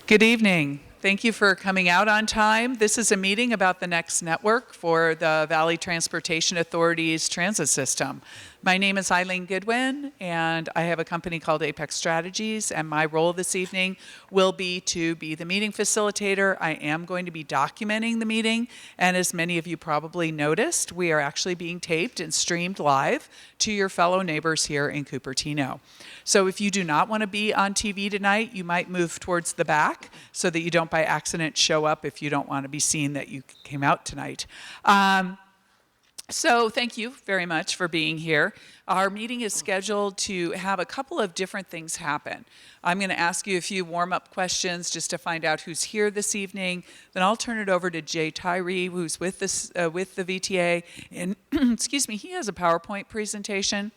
Good evening. Thank you for coming out on time. This is a meeting about the next network for the Valley Transportation Authority's transit system. My name is Eileen Goodwin, and I have a company called Apex Strategies, and my role this evening will be to be the meeting facilitator. I am going to be documenting the meeting, and as many of you probably noticed, we are actually being taped and streamed live to your fellow neighbors here in Cupertino. So if you do not want to be on TV tonight, you might move towards the back so that you don't by accident show up if you don't want to be seen that you came out tonight. So thank you very much for being here. Our meeting is scheduled to have a couple of different things happen. I'm going to ask you a few warm-up questions just to find out who's here this evening. Then I'll turn it over to Jay Tyree, who's with the VTA. And excuse me, he has a PowerPoint presentation.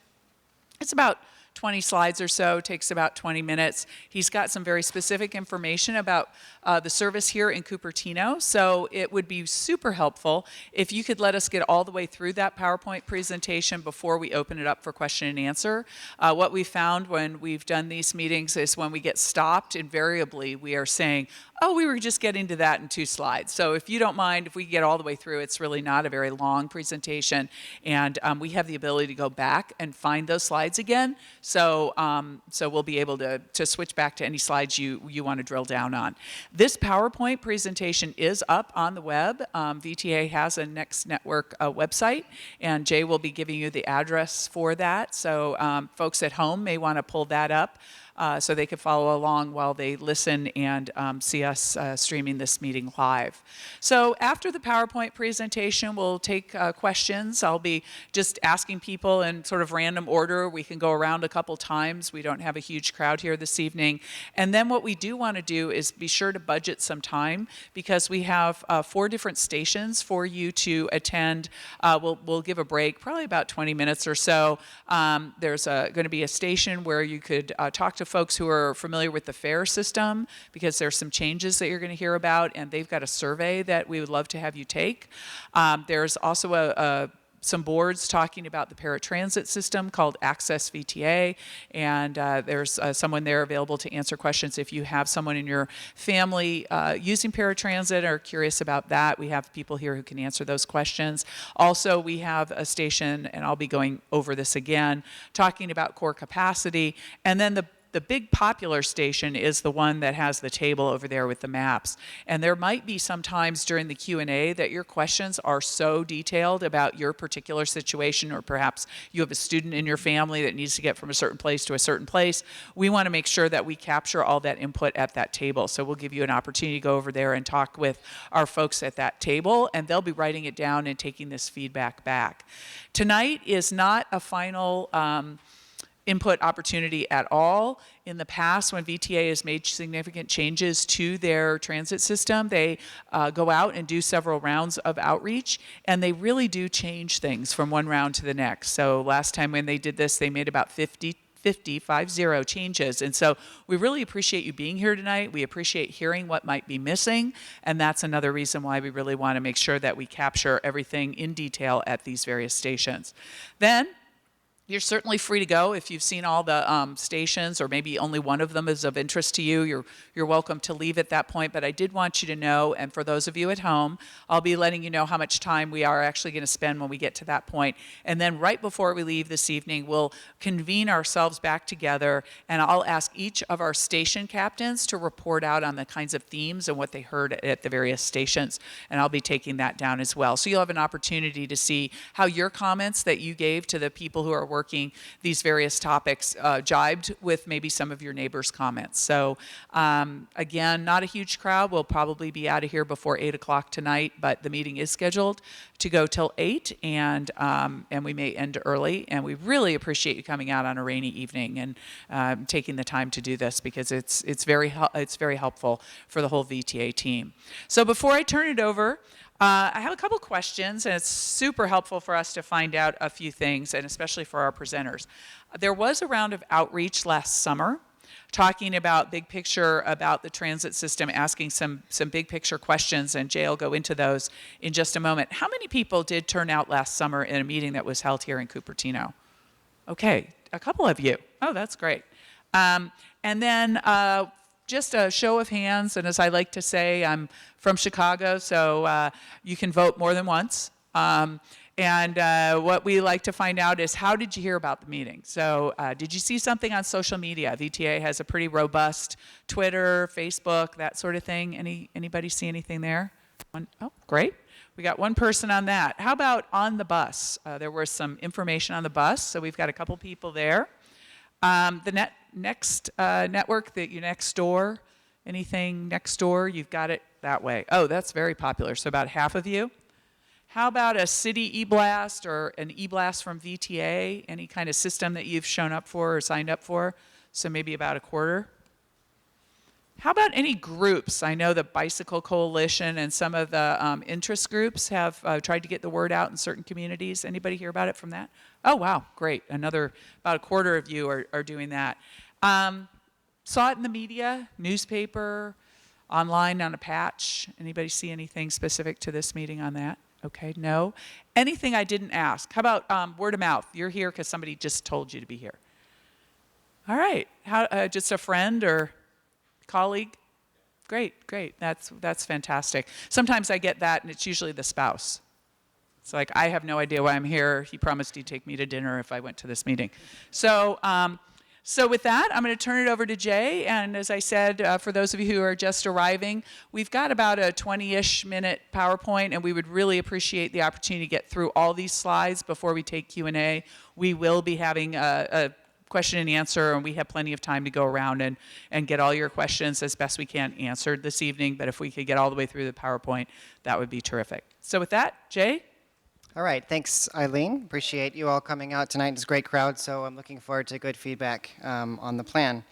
It's about 20 slides or so, takes about 20 minutes. He's got some very specific information about the service here in Cupertino, so it would be super helpful if you could let us get all the way through that PowerPoint presentation before we open it up for question and answer. What we found when we've done these meetings is when we get stopped, invariably we are saying, oh, we were just getting to that in 2 slides. So if you don't mind, if we get all the way through, it's really not a very long presentation, and we have the ability to go back and find those slides again. So we'll be able to switch back to any slides you want to drill down on. This PowerPoint presentation is up on the web. VTA has a Next Network website, and Jay will be giving you the address for that. So folks at home may want to pull that up so they can follow along while they listen and see us streaming this meeting live. So after the PowerPoint presentation, we'll take questions. I'll be just asking people in sort of random order. We can go around a couple times. We don't have a huge crowd here this evening. And then what we do want to do is be sure to budget some time because we have 4 different stations for you to attend. We'll give a break, probably about 20 minutes or so. There's going to be a station where you could talk to folks who are familiar with the fare system because there's some changes that you're going to hear about, and they've got a survey that we would love to have you take. There's also some boards talking about the paratransit system called Access VTA, and there's someone there available to answer questions if you have someone in your family using paratransit or curious about that. We have people here who can answer those questions. Also, we have a station, and I'll be going over this again, talking about core capacity, and then the big popular station is the one that has the table over there with the maps. And there might be some times during the Q&A that your questions are so detailed about your particular situation, or perhaps you have a student in your family that needs to get from a certain place to a certain place. We want to make sure that we capture all that input at that table. So we'll give you an opportunity to go over there and talk with our folks at that table, and they'll be writing it down and taking this feedback back. Tonight is not a final input opportunity at all. In the past, when VTA has made significant changes to their transit system, they go out and do several rounds of outreach, and they really do change things from one round to the next. So last time when they did this, they made about 50 changes. And so we really appreciate you being here tonight. We appreciate hearing what might be missing. And that's another reason why we really want to make sure that we capture everything in detail at these various stations. Then, you're certainly free to go if you've seen all the stations, or maybe only one of them is of interest to you. You're welcome to leave at that point, but I did want you to know, and for those of you at home, I'll be letting you know how much time we are actually going to spend when we get to that point. And then right before we leave this evening, we'll convene ourselves back together, and I'll ask each of our station captains to report out on the kinds of themes and what they heard at the various stations, and I'll be taking that down as well. So you'll have an opportunity to see how your comments that you gave to the people who are working these various topics jibed with maybe some of your neighbors' comments. So again, not a huge crowd. We'll probably be out of here before 8 o'clock tonight, but the meeting is scheduled to go till 8, and we may end early. And we really appreciate you coming out on a rainy evening and taking the time to do this, because it's very helpful for the whole VTA team. So before I turn it over, I have a couple questions, and it's super helpful for us to find out a few things, and especially for our presenters. There was a round of outreach last summer talking about big picture about the transit system, asking some big picture questions, and Jay will go into those in just a moment. How many people did turn out last summer in a meeting that was held here in Cupertino? Okay, a couple of you. Oh, that's great. And then just a show of hands, and as I like to say, I'm from Chicago, so you can vote more than once. And what we like to find out is, how did you hear about the meeting? So did you see something on social media? VTA has a pretty robust Twitter, Facebook, that sort of thing. Anybody see anything there? Oh, great. We got one person on that. How about on the bus? There was some information on the bus, so we've got a couple people there. The next network, the next door, anything next door, you've got it that way. Oh, that's very popular, so about half of you. How about a city e-blast or an e-blast from VTA, any kind of system that you've shown up for or signed up for? So maybe about a quarter. How about any groups? I know the Bicycle Coalition and some of the interest groups have tried to get the word out in certain communities. Anybody hear about it from that? Oh, wow, great. About a quarter of you are doing that. Saw it in the media, newspaper, online on a patch. Anybody see anything specific to this meeting on that? Okay, no. Anything I didn't ask? How about word of mouth? You're here because somebody just told you to be here. All right. How, just a friend or colleague? Great. That's fantastic. Sometimes I get that, and it's usually the spouse. It's like, I have no idea why I'm here. He promised he'd take me to dinner if I went to this meeting. So with that, I'm going to turn it over to Jay. And as I said, for those of you who are just arriving, we've got about a 20-ish minute PowerPoint, and we would really appreciate the opportunity to get through all these slides before we take Q&A. We will be having a question and answer, and we have plenty of time to go around and get all your questions as best we can answered this evening. But if we could get all the way through the PowerPoint, that would be terrific. So with that, Jay? All right, thanks, Eileen. Appreciate you all coming out tonight. It's a great crowd, so I'm looking forward to good feedback on the plan.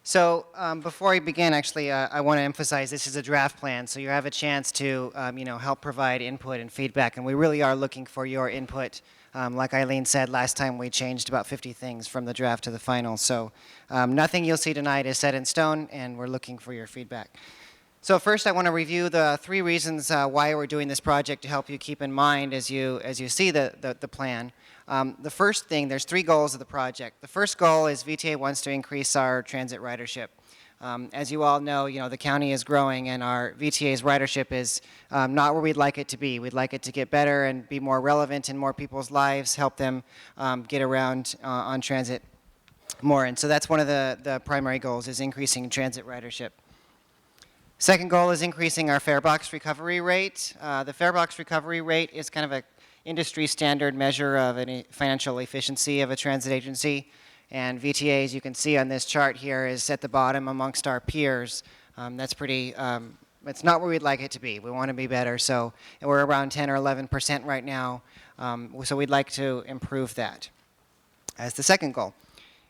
So before I begin, actually, I want to emphasize this is a draft plan, so you have a chance to help provide input and feedback, and we really are looking for your input. Like Eileen said, last time we changed about 50 things from the draft to the final, so nothing you'll see tonight is set in stone, and we're looking for your feedback. So first, I want to review the 3 reasons why we're doing this project to help you keep in mind as you see the plan. The first thing, there's 3 goals of the project. The first goal is VTA wants to increase our transit ridership. As you all know, the county is growing, and our VTA's ridership is not where we'd like it to be. We'd like it to get better and be more relevant in more people's lives, help them get around on transit more. And so that's one of the primary goals, is increasing transit ridership. Second goal is increasing our fare box recovery rate. The fare box recovery rate is kind of an industry standard measure of any financial efficiency of a transit agency. And VTA, as you can see on this chart here, is at the bottom amongst our peers. That's pretty, it's not where we'd like it to be. We want to be better. So we're around 10 or 11% right now. So we'd like to improve that as the second goal.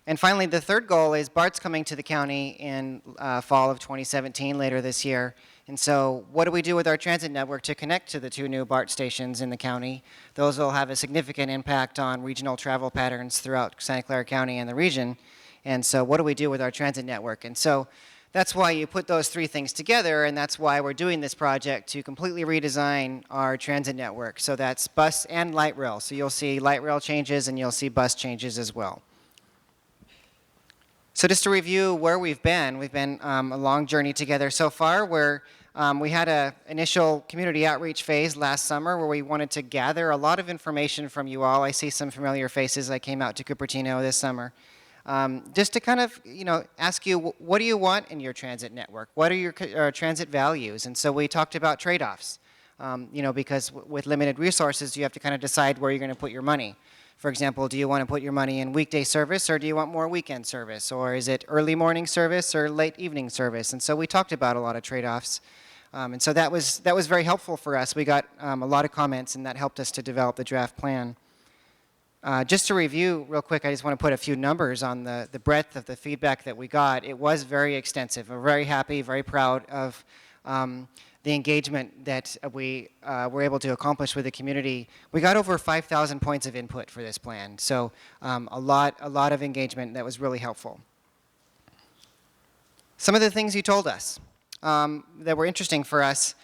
And finally, the third goal is BART's coming to the county in fall of 2017, later this year. And so what do we do with our transit network to connect to the 2 new BART stations in the county? Those will have a significant impact on regional travel patterns throughout Santa Clara County and the region. And so what do we do with our transit network? And so that's why you put those 3 things together, and that's why we're doing this project, to completely redesign our transit network. So that's bus and light rail. So you'll see light rail changes, and you'll see bus changes as well. So just to review where we've been a long journey together so far, where we had an initial community outreach phase last summer where we wanted to gather a lot of information from you all. I see some familiar faces. I came out to Cupertino this summer. Just to kind of, ask you, what do you want in your transit network? What are your transit values? And so we talked about trade-offs, because with limited resources, you have to kind of decide where you're going to put your money. For example, do you want to put your money in weekday service, or do you want more weekend service? Or is it early morning service or late evening service? And so we talked about a lot of trade-offs. And so that was very helpful for us. We got a lot of comments, and that helped us to develop the draft plan. Just to review real quick, I just want to put a few numbers on the breadth of the feedback that we got. It was very extensive. We're very happy, very proud of the engagement that we were able to accomplish with the community. We got over 5,000 points of input for this plan, so a lot of engagement that was really helpful. Some of the things you told us that were interesting for us,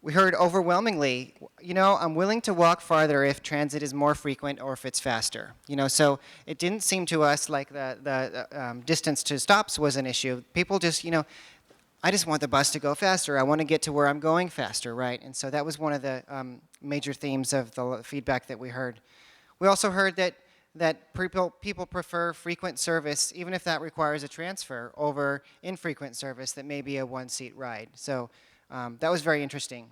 we heard overwhelmingly, I'm willing to walk farther if transit is more frequent or if it's faster. So it didn't seem to us like the distance to stops was an issue. People just, I just want the bus to go faster. I want to get to where I'm going faster, right? And so that was one of the major themes of the feedback that we heard. We also heard that people prefer frequent service, even if that requires a transfer, over infrequent service that may be a one-seat ride. So that was very interesting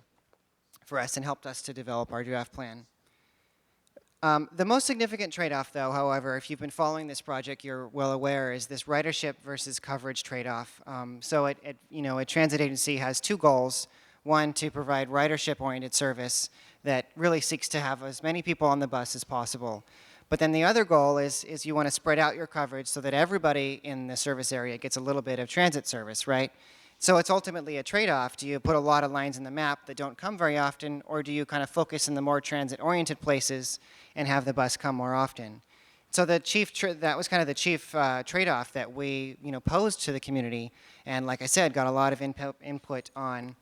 for us and helped us to develop our draft plan. The most significant trade-off, though, however, if you've been following this project, you're well aware, is this ridership versus coverage trade-off. So a transit agency has two goals. One, to provide ridership-oriented service that really seeks to have as many people on the bus as possible. But then the other goal is you want to spread out your coverage so that everybody in the service area gets a little bit of transit service, right? So it's ultimately a trade-off. Do you put a lot of lines in the map that don't come very often, or do you kind of focus in the more transit-oriented places and have the bus come more often? So that was kind of the chief trade-off that we posed to the community, and like I said, got a lot of input on,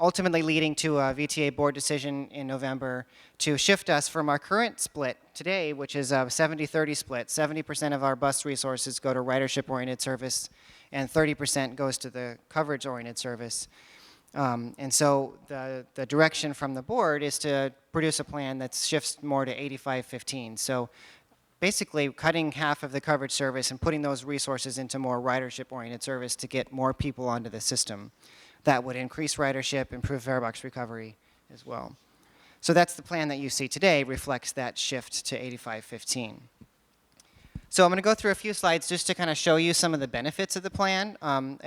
ultimately leading to a VTA board decision in November to shift us from our current split today, which is a 70-30 split. 70% of our bus resources go to ridership-oriented service, and 30% goes to the coverage-oriented service. And so the direction from the board is to produce a plan that shifts more to 85-15. So basically cutting half of the coverage service and putting those resources into more ridership-oriented service to get more people onto the system. That would increase ridership, improve fare box recovery as well. So that's the plan that you see today, reflects that shift to 85-15. So I'm going to go through a few slides just to kind of show you some of the benefits of the plan. I'm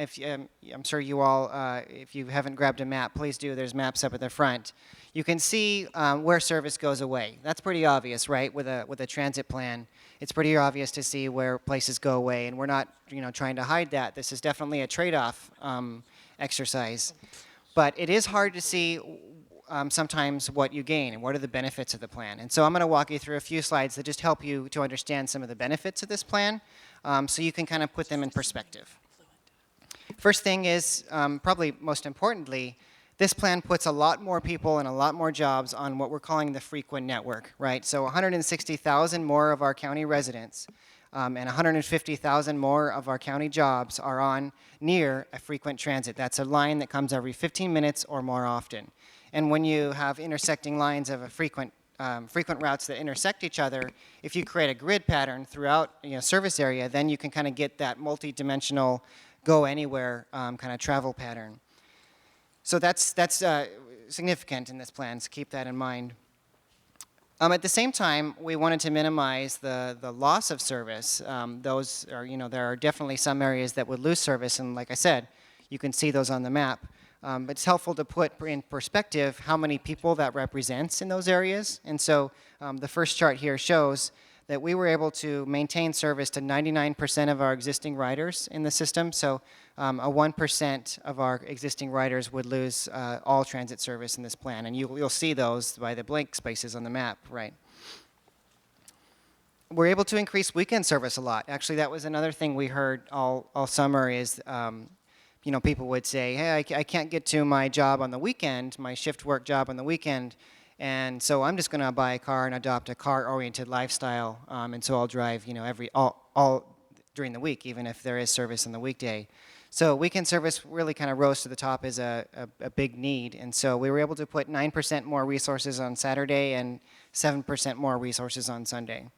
sure you all, if you haven't grabbed a map, please do. There's maps up at the front. You can see where service goes away. That's pretty obvious, right? With a transit plan, it's pretty obvious to see where places go away, and we're not, trying to hide that. This is definitely a trade-off exercise, but it is hard to see sometimes what you gain and what are the benefits of the plan. And so I'm going to walk you through a few slides that just help you to understand some of the benefits of this plan, so you can kind of put them in perspective. First thing is, probably most importantly, this plan puts a lot more people and a lot more jobs on what we're calling the frequent network, right? So 160,000 more of our county residents and 150,000 more of our county jobs are on near a frequent transit. That's a line that comes every 15 minutes or more often. And when you have intersecting lines of a frequent routes that intersect each other, if you create a grid pattern throughout service area, then you can kind of get that multi-dimensional go anywhere kind of travel pattern. So that's significant in this plan, so keep that in mind. At the same time, we wanted to minimize the loss of service. Those are, there are definitely some areas that would lose service, and like I said, you can see those on the map. But it's helpful to put in perspective how many people that represents in those areas. And so the first chart here shows that we were able to maintain service to 99% of our existing riders in the system. So a 1% of our existing riders would lose all transit service in this plan. And you'll see those by the blank spaces on the map, right? We're able to increase weekend service a lot. Actually, that was another thing we heard all summer is people would say, hey, I can't get to my job on the weekend, my shift work job on the weekend, and so I'm just going to buy a car and adopt a car-oriented lifestyle, and so I'll drive, all during the week, even if there is service on the weekday. So weekend service really kind of rose to the top as a big need, and so we were able to put 9% more resources on Saturday and 7% more resources on Sunday.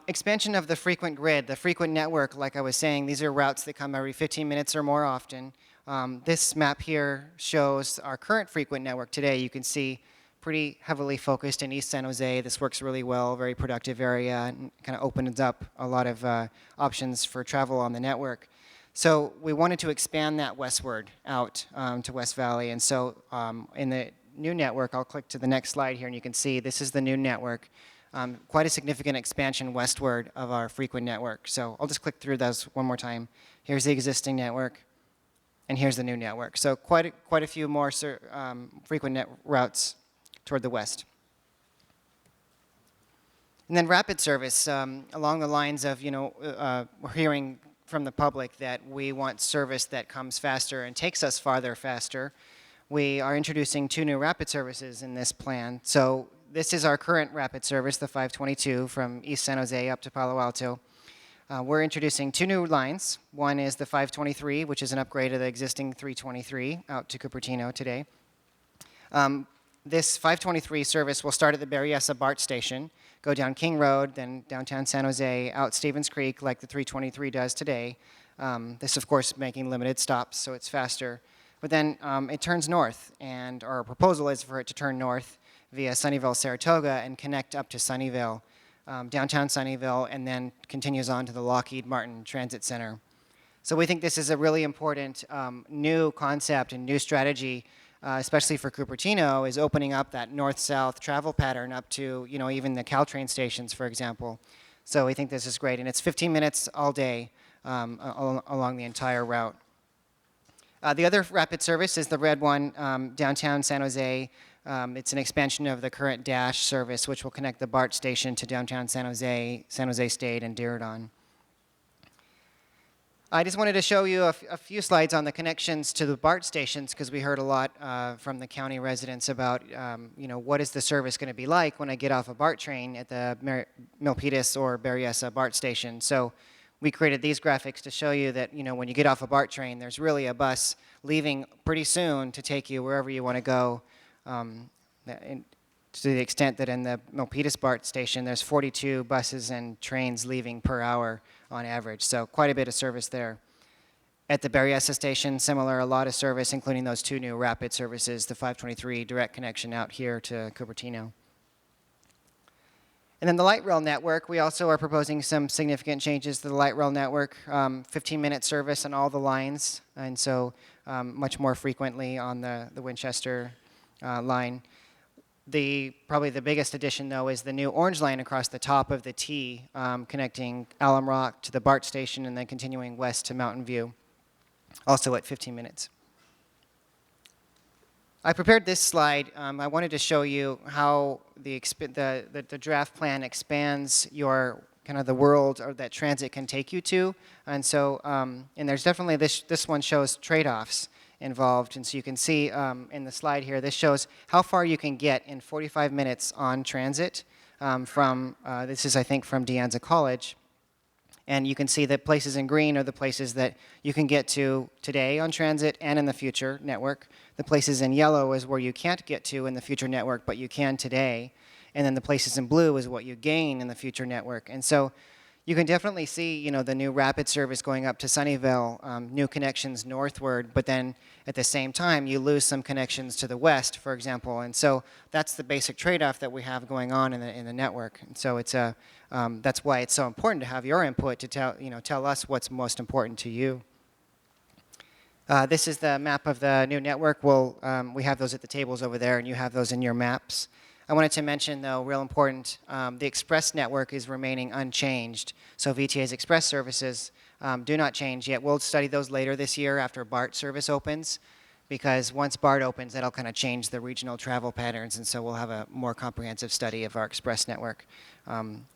Expansion of the frequent grid, the frequent network, like I was saying, these are routes that come every 15 minutes or more often. This map here shows our current frequent network today. You can see pretty heavily focused in East San Jose. This works really well, very productive area, and kind of opens up a lot of options for travel on the network. So we wanted to expand that westward out to West Valley, and so in the new network, I'll click to the next slide here, and you can see this is the new network. Quite a significant expansion westward of our frequent network. So I'll just click through those one more time. Here's the existing network, and here's the new network. So quite a few more frequent routes toward the west. And then rapid service, along the lines of, we're hearing from the public that we want service that comes faster and takes us farther faster. We are introducing 2 new rapid services in this plan. So this is our current rapid service, the 522 from East San Jose up to Palo Alto. We're introducing 2 new lines. One is the 523, which is an upgrade of the existing 323 out to Cupertino today. This 523 service will start at the Berryessa BART station, go down King Road, then downtown San Jose, out Stevens Creek like the 323 does today. This, of course, making limited stops, so it's faster. But then it turns north, and our proposal is for it to turn north via Sunnyvale, Saratoga, and connect up to Sunnyvale, downtown Sunnyvale, and then continues on to the Lockheed Martin Transit Center. So we think this is a really important new concept and new strategy, especially for Cupertino, is opening up that north-south travel pattern up to, even the Caltrain stations, for example. So we think this is great, and it's 15 minutes all day along the entire route. The other rapid service is the red one, downtown San Jose. It's an expansion of the current Dash service, which will connect the BART station to downtown San Jose State, and Diridon. I just wanted to show you a few slides on the connections to the BART stations, because we heard a lot from the county residents about, what is the service going to be like when I get off a BART train at the Milpitas or Berryessa BART station. So we created these graphics to show you that, when you get off a BART train, there's really a bus leaving pretty soon to take you wherever you want to go. To the extent that in the Milpitas BART station, there's 42 buses and trains leaving per hour on average, so quite a bit of service there. At the Berryessa station, similar, a lot of service, including those 2 new rapid services, the 523 direct connection out here to Cupertino. And then the light rail network, we also are proposing some significant changes to the light rail network, 15-minute service on all the lines, and so much more frequently on the Winchester line. Probably the biggest addition, though, is the new orange line across the top of the T, connecting Alum Rock to the BART station and then continuing west to Mountain View, also at 15 minutes. I prepared this slide. I wanted to show you how the draft plan expands your the world or that transit can take you to, and so and there's definitely this one shows trade-offs involved, and so you can see in the slide here, this shows how far you can get in 45 minutes on transit from, this is I think from De Anza College, and you can see that places in green are the places that you can get to today on transit and in the future network. The places in yellow is where you can't get to in the future network, but you can today, and then the places in blue is what you gain in the future network. And so you can definitely see, the new rapid service going up to Sunnyvale, new connections northward, but then at the same time, you lose some connections to the west, for example. And so that's the basic trade-off that we have going on in the network. And so it's that's why it's so important to have your input to tell us what's most important to you. This is the map of the new network. We have those at the tables over there, and you have those in your maps. I wanted to mention, though, real important, the express network is remaining unchanged. So VTA's express services do not change yet. We'll study those later this year after BART service opens, because once BART opens, that'll kind of change the regional travel patterns, and so we'll have a more comprehensive study of our express network.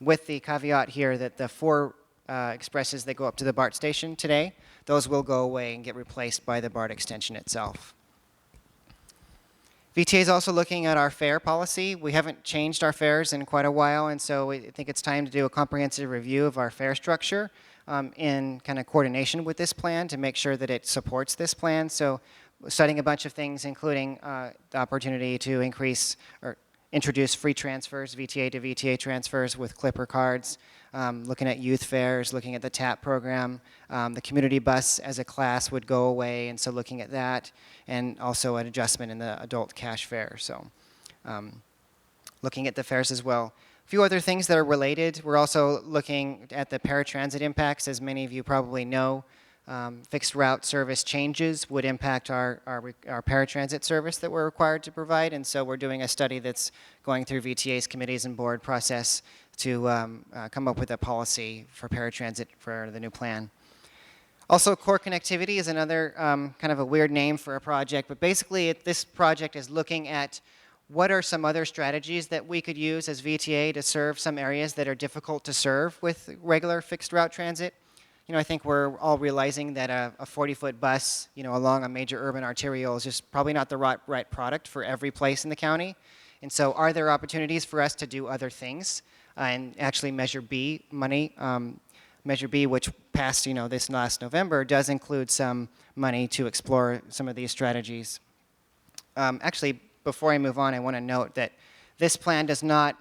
With the caveat here that the 4 expresses that go up to the BART station today, those will go away and get replaced by the BART extension itself. VTA is also looking at our fare policy. We haven't changed our fares in quite a while, and so I think it's time to do a comprehensive review of our fare structure in kind of coordination with this plan to make sure that it supports this plan. So studying a bunch of things, including the opportunity to increase or introduce free transfers, VTA to VTA transfers with Clipper cards, looking at youth fares, looking at the TAP program. The community bus as a class would go away, and so looking at that, and also an adjustment in the adult cash fare. So looking at the fares as well. A few other things that are related. We're also looking at the paratransit impacts. As many of you probably know, fixed route service changes would impact our paratransit service that we're required to provide, and so we're doing a study that's going through VTA's committees and board process to come up with a policy for paratransit for the new plan. Also, core connectivity is another kind of a weird name for a project, but basically this project is looking at what are some other strategies that we could use as VTA to serve some areas that are difficult to serve with regular fixed route transit. I think we're all realizing that a 40-foot bus, along a major urban arterial is just probably not the right product for every place in the county. And so are there opportunities for us to do other things and actually measure B money? Measure B, which passed, this last November, does include some money to explore some of these strategies. Actually, before I move on, I want to note that this plan does not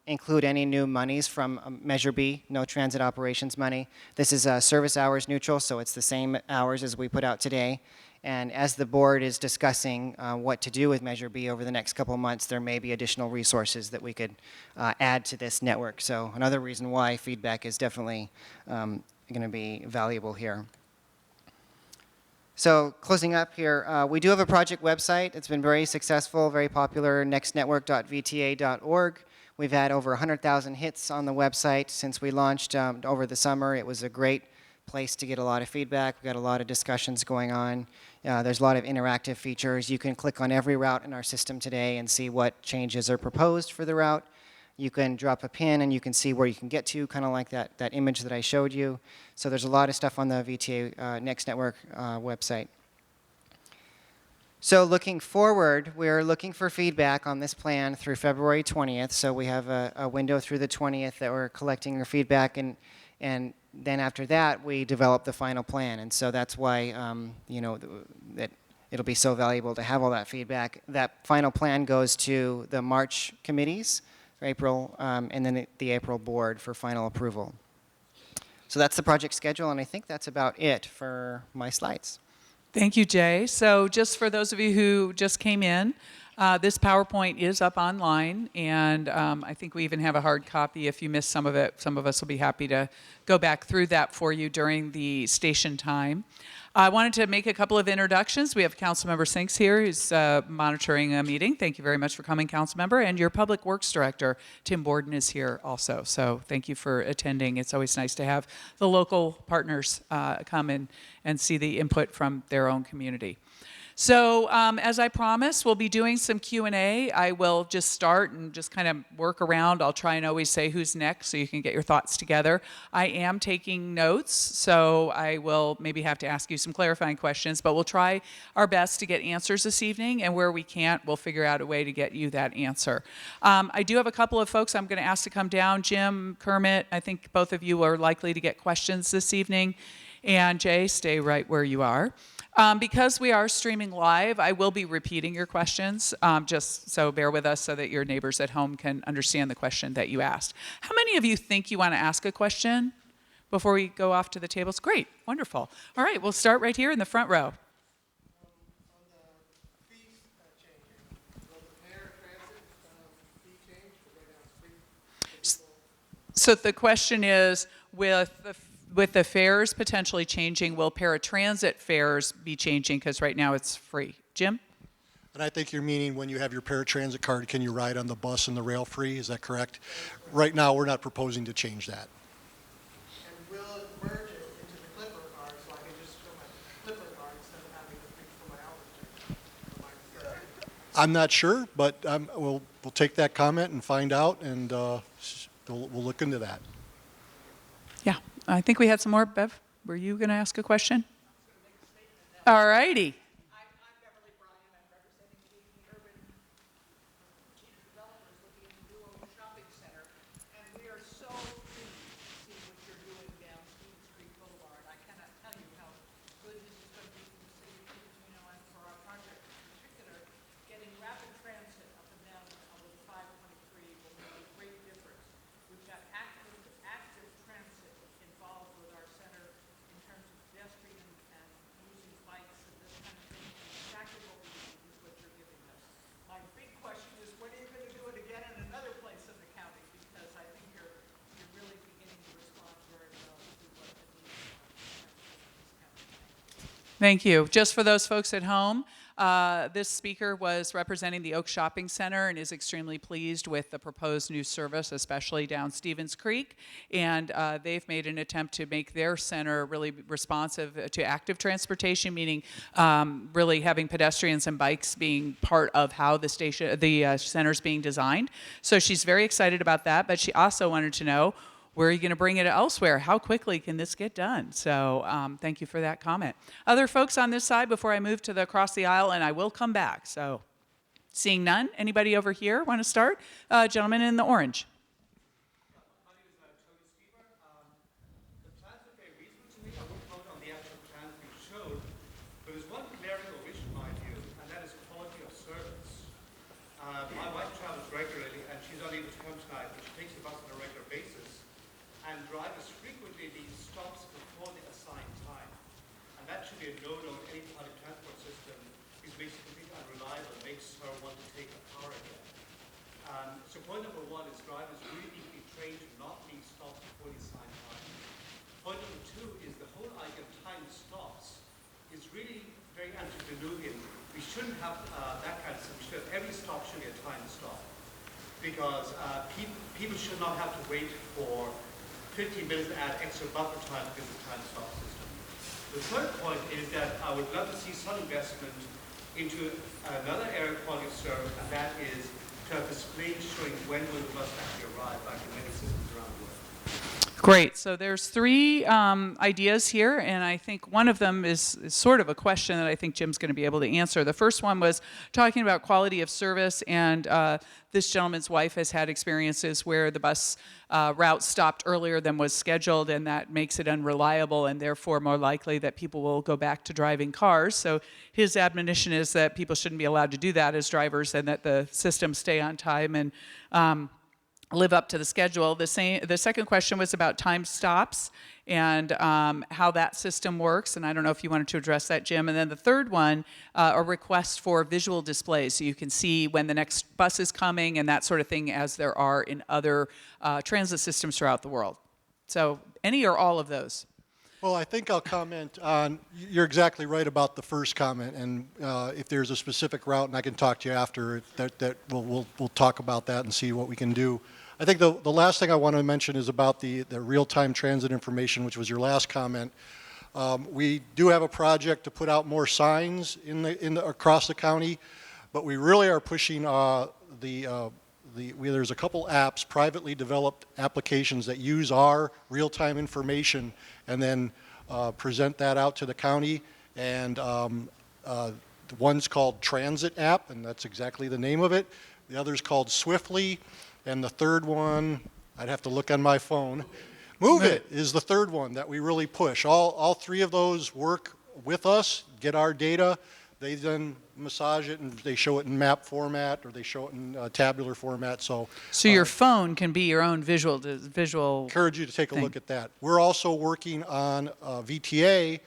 include any new monies from Measure B, no transit operations money. This is service hours neutral, so it's the same hours as we put out today. And as the board is discussing what to do with Measure B over the next couple of months, there may be additional resources that we could add to this network. So another reason why feedback is definitely going to be valuable here. So closing up here, we do have a project website. It's been very successful, very popular, nextnetwork.vta.org. We've had over 100,000 hits on the website since we launched over the summer. It was a great place to get a lot of feedback. We've got a lot of discussions going on. There's a lot of interactive features. You can click on every route in our system today and see what changes are proposed for the route. You can drop a pin and you can see where you can get to, kind of like that image that I showed you. So there's a lot of stuff on the VTA Next Network website. So looking forward, we're looking for feedback on this plan through February 20th. So we have a window through the 20th that we're collecting your feedback, and then after that, we develop the final plan. And so that's why, that it'll be so valuable to have all that feedback. That final plan goes to the March committees, April, and then the April board for final approval. So that's the project schedule, and I think that's about it for my slides. Thank you, Jay. So just for those of you who just came in, this PowerPoint is up online, and I think we even have a hard copy. If you missed some of it, some of us will be happy to go back through that for you during the station time. I wanted to make a couple of introductions. We have Councilmember Sinks here, who's monitoring a meeting. Thank you very much for coming, Councilmember. And your Public Works Director, Tim Borden, is here also. So thank you for attending. It's always nice to have the local partners come in and see the input from their own community. So as I promised, we'll be doing some Q&A. I will just start and just kind of work around. I'll try and always say who's next so you can get your thoughts together. I am taking notes, so I will maybe have to ask you some clarifying questions, but we'll try our best to get answers this evening, and where we can't, we'll figure out a way to get you that answer. I do have a couple of folks I'm going to ask to come down. Jim, Kermit, I think both of you are likely to get questions this evening. And Jay, stay right where you are. Because we are streaming live, I will be repeating your questions, just so bear with us so that your neighbors at home can understand the question that you asked. How many of you think you want to ask a question before we go off to the tables? Great, wonderful. All right, we'll start right here in the front row. So the question is, with the fares potentially changing, will paratransit fares be changing? Because right now it's free. Jim? And I think you're meaning when you have your paratransit card, can you ride on the bus and the rail free? Is that correct? Right now, we're not proposing to change that. And will it merge it into the Clipper card so I can just show my Clipper card instead of having to pay for my outlet ticket? I'm not sure, but we'll take that comment and find out, and we'll look into that. Yeah, I think we had some more. Bev, were you going to ask a question? All righty. I'm Beverly Bryan. I'm representing the urban developers looking into new shopping center. And we are so pleased to see what you're doing down Stevens Street Boulevard. I cannot tell you how good this is going to be for the city of Cupertino and for our project in particular. Getting rapid transit up and down with 523 will make a great difference. We've got active transit involved with our center in terms of pedestrian and using bikes and this kind of thing. Exactly what we need is what you're giving us. My big question is, when are you going to do it again in another place in the county? Because I think you're really beginning to respond very well to what the needs are in this county. Thank you. Just for those folks at home, this speaker was representing the Oak Shopping Center and is extremely pleased with the proposed new service, especially down Stevens Creek. And they've made an attempt to make their center really responsive to active transportation, meaning really having pedestrians and bikes being part of how the center's being designed. So she's very excited about that, but she also wanted to know, where are you going to bring it elsewhere? How quickly can this get done? So thank you for that comment. Other folks on this side before I move to the across the aisle, and I will come back. So seeing none, anybody over here want to start? Gentleman in the orange. My name is Tony Speaker. The note, but there's one clerical issue in my view, and that is quality of service. My wife travels regularly, and she's unable to come tonight, but she takes the bus on a regular basis, and drivers frequently leave stops before the assigned time. And that should be a no-no in any public transport system, because it makes it completely unreliable, and makes her want to take a car again. So point number one is drivers really need to be trained to not leave stops before the assigned time. Point number two is the whole idea of timed stops is really very antediluvian. We shouldn't have that kind of stuff. We should have every stop should be a timed stop, because people should not have to wait for 15 minutes to add extra buffer time because of the time stop system. The third point is that I would love to see some investment into another area of quality of service, and that is to have displays showing when will the bus actually arrive, like in many systems around the world. Great. So there's three ideas here, and I think one of them is sort of a question that I think Jim's going to be able to answer. The first one was talking about quality of service, and this gentleman's wife has had experiences where the bus route stopped earlier than was scheduled, and that makes it unreliable, and therefore more likely that people will go back to driving cars. So his admonition is that people shouldn't be allowed to do that as drivers, and that the system stay on time and live up to the schedule. The second question was about time stops and how that system works, and I don't know if you wanted to address that, Jim. And then the third one, a request for visual displays, so you can see when the next bus is coming and that sort of thing, as there are in other transit systems throughout the world. So any or all of those? Well, I think I'll comment on, you're exactly right about the first comment, and if there's a specific route, and I can talk to you after, we'll talk about that and see what we can do. I think the last thing I want to mention is about the real-time transit information, which was your last comment. We do have a project to put out more signs across the county, but we really are pushing there's a couple apps, privately developed applications that use our real-time information and then present that out to the county. And one's called Transit App, and that's exactly the name of it. The other's called Swiftly. And the third one, I'd have to look on my phone. Move It is the third one that we really push. All three of those work with us, get our data. They then massage it and they show it in map format, or they show it in tabular format. So your phone can be your own visual. Encourage you to take a look at that. We're also working on VTA.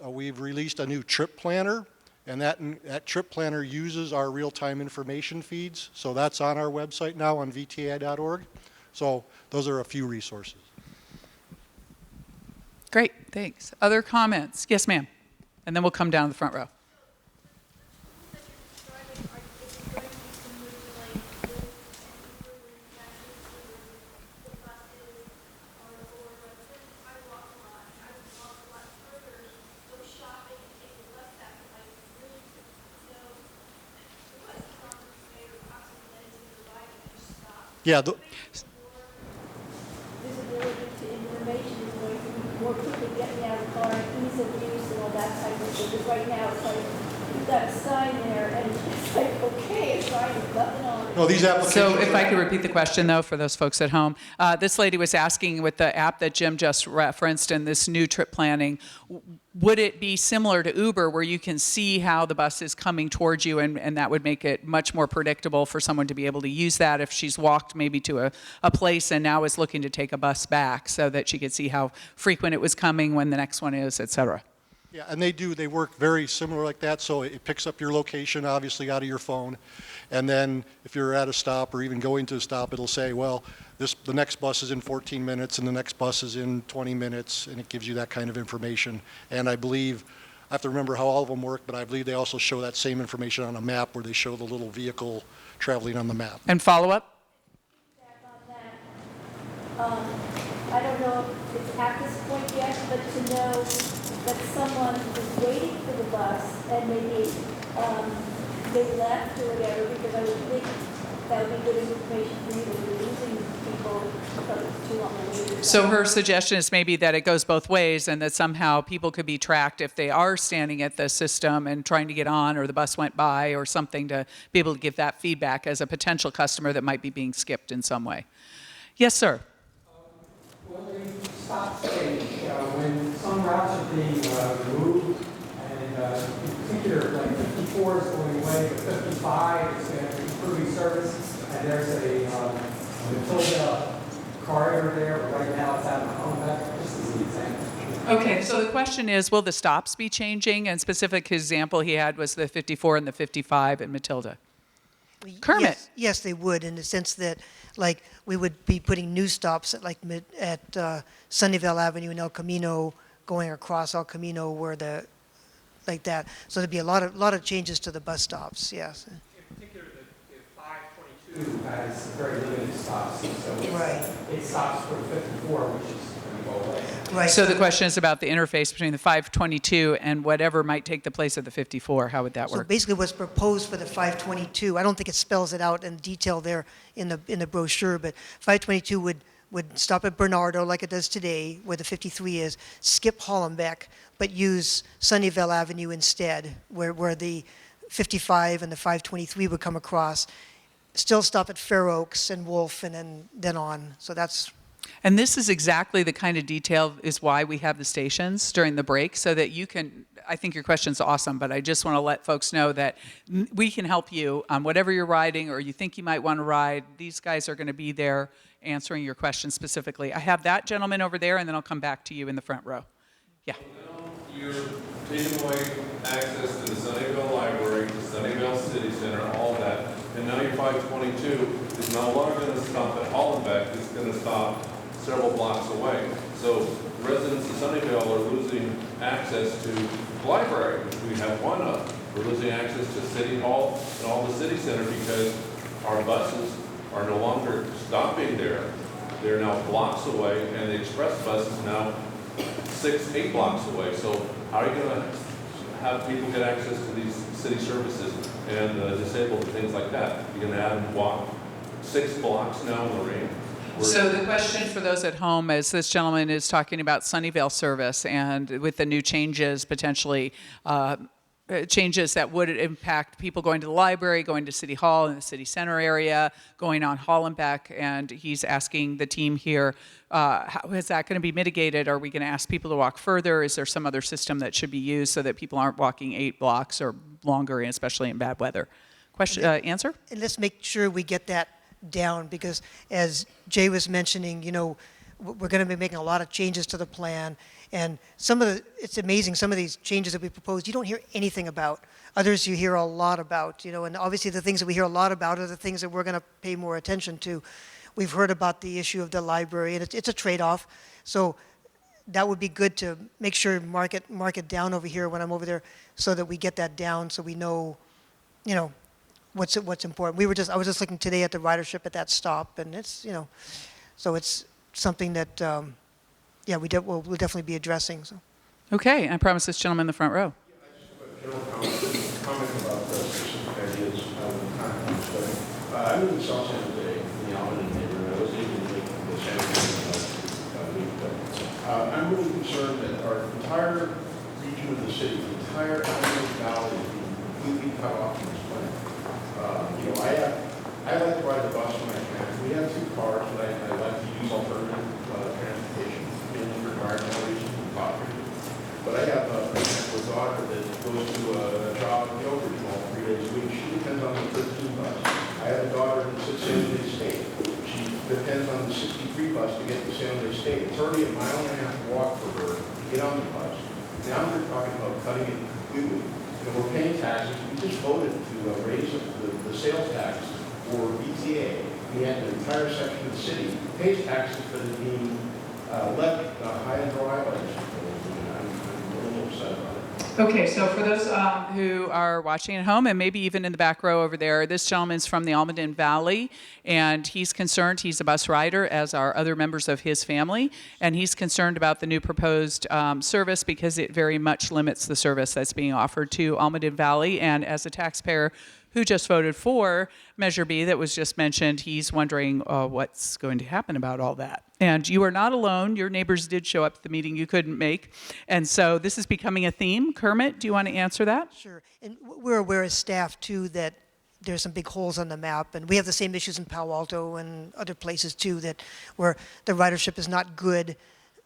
We've released a new trip planner. And that trip planner uses our real-time information feeds. So that's on our website now on VTA.org. So those are a few resources. Great, thanks. Other comments? Yes, ma'am. And then we'll come down to the front row. Yeah. Visibility to information is going to be more quickly getting out of the car, and ease of use and all that type of thing. Because right now it's like, you've got a sign there, and it's like, okay, a sign with nothing on it. No, these applications. So if I could repeat the question, though, for those folks at home. This lady was asking, with the app that Jim just referenced and this new trip planning, would it be similar to Uber, where you can see how the bus is coming towards you, and that would make it much more predictable for someone to be able to use that if she's walked maybe to a place and now is looking to take a bus back, so that she could see how frequent it was coming, when the next one is, et cetera? Yeah, and they work very similar like that. So it picks up your location, obviously, out of your phone. And then if you're at a stop or even going to a stop, it'll say, well, the next bus is in 14 minutes and the next bus is in 20 minutes, and it gives you that kind of information. And I believe, I have to remember how all of them work, but I believe they also show that same information on a map, where they show the little vehicle traveling on the map. And follow-up? I don't know if it's at this point yet, but to know that someone is waiting for the bus and maybe they left or whatever, because I would think that would be good information for you when you're losing people because it's too long to wait. So her suggestion is maybe that it goes both ways, and that somehow people could be tracked if they are standing at the system and trying to get on, or the bus went by or something, to be able to give that feedback as a potential customer that might be being skipped in some way. Yes, sir. Well, the stop stage, when some routes are being removed, there's a Matilda corridor there, but right now it's out of Hollenbeck, just as an example. Okay, so the question is, will the stops be changing? And specific example he had was the 54 and the 55 in Matilda. Kermit. Yes, they would, in the sense that, like, we would be putting new stops at Sunnyvale Avenue and El Camino, going across El Camino where like that. So there'd be a lot of changes to the bus stops. Yes. In particular, the 522 has very limited stops, so Right. it stops for 54, which is going to go away. Right. So the question is about the interface between the 522 and whatever might take the place of the 54. How would that So work? basically, what's proposed for the 522, I don't think it spells it out in detail there in the brochure, but 522 would stop at Bernardo like it does today, where the 53 is, skip Hollenbeck, but use Sunnyvale Avenue instead, where the 55 and the 523 would come across. Still stop at Fair Oaks and Wolf, and then on. So that's. And this is exactly the kind of detail is why we have the stations during the break, so that you can, I think your question's awesome, but I just want to let folks know that we can help you on whatever you're riding or you think you might want to ride. These guys are going to be there answering your questions specifically. I have that gentleman over there, and then I'll come back to you in the front row. Yeah. You're taking away access to the Sunnyvale Library, the Sunnyvale City Center, all that, and now your 522 is no longer going to stop at Hollenbeck, it's going to stop several blocks away. So residents of Sunnyvale are losing access to the library, which we have one of. We're losing access to City Hall and all the city center because our buses are no longer stopping there. They're now blocks away, and the express bus is now 6-8 blocks away. So how are you going to have people get access to these city services and disabled and things like that? You're going to have them walk 6 blocks now in the rain. So the question for those at home is, this gentleman is talking about Sunnyvale service, and with the new changes, potentially changes that would impact people going to the library, going to City Hall in the city center area, going on Hollenbeck, and he's asking the team here, how is that going to be mitigated? Are we going to ask people to walk further? Is there some other system that should be used so that people aren't walking 8 blocks or longer, especially in bad weather? Question, answer? And let's make sure we get that down, because as Jay was mentioning, we're going to be making a lot of changes to the plan, and it's amazing, some of these changes that we proposed, you don't hear anything about. Others you hear a lot about, and obviously the things that we hear a lot about are the things that we're going to pay more attention to. We've heard about the issue of the library, and it's a trade-off, so that would be good to make sure mark it down over here when I'm over there, so that we get that down, so we know, what's important. I was just looking today at the ridership at that stop, and it's, so it's something that, we'll definitely be addressing. So. Okay, I promise this gentleman in the front row. General comment about the specific ideas of the conference, but I live in South San Jose, in the Almaden neighborhood. I was able to make the San Jose week, but I'm really concerned that our entire region of the city, the entire Almaden Valley, is being completely cut off from this plan. I like to ride the bus when I can. We have 2 cars, but I like to use alternative transportation, mainly for environmental reasons and thought reasons. But I have, for example, a daughter that goes to a job in Cupertino 3 days a week. She depends on the 13 bus. I have a daughter that sits in the state. She depends on the 63 bus to get to San Jose State. It's already a 1.5 mile walk for her to get on the bus. Now we're talking about cutting it completely. We're paying taxes. We just voted to raise the sales tax for VTA. We had an entire section of the city pays taxes that is being left high and dry by this proposal. I'm a little upset about it. Okay, so for those who are watching at home, and maybe even in the back row over there, this gentleman's from the Almaden Valley, and he's concerned, he's a bus rider, as are other members of his family, and he's concerned about the new proposed service because it very much limits the service that's being offered to Almaden Valley, and as a taxpayer who just voted for Measure B that was just mentioned, he's wondering what's going to happen about all that. And you are not alone. Your neighbors did show up at the meeting you couldn't make. And so this is becoming a theme. Kermit, do you want to answer that? Sure. And we're aware as staff, too, that there's some big holes on the map. And we have the same issues in Palo Alto and other places, too, that where the ridership is not good,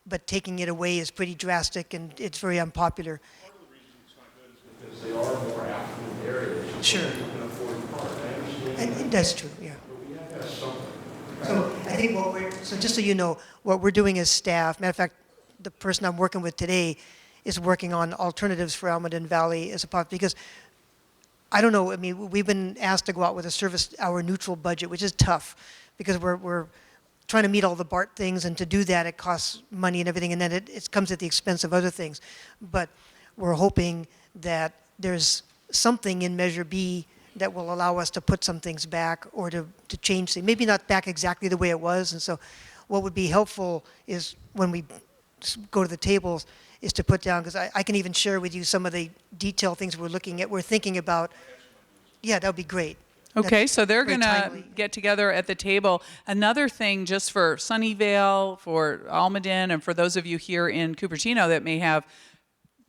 but taking it away is pretty drastic, and it's very unpopular. Part of the reason it's not good is because they are more affluent areas. Sure. You can afford cars. I understand. And that's true, yeah. But we have to think so just so you know, what we're doing as staff, matter of fact, the person I'm working with today is working on alternatives for Almaden Valley as a part, because I don't know, I mean, we've been asked to go out with a service hour neutral budget, which is tough because we're trying to meet all the BART things, and to do that it costs money and everything, and then it comes at the expense of other things. But we're hoping that there's something in Measure B that will allow us to put some things back or to change things. Maybe not back exactly the way it was, and so what would be helpful is when we go to the tables is to put down, because I can even share with you some of the detailed things we're thinking about. Yeah, that would be great. Okay, That's so they're very going to timely. get together at the table. Another thing just for Sunnyvale, for Almaden, and for those of you here in Cupertino that may have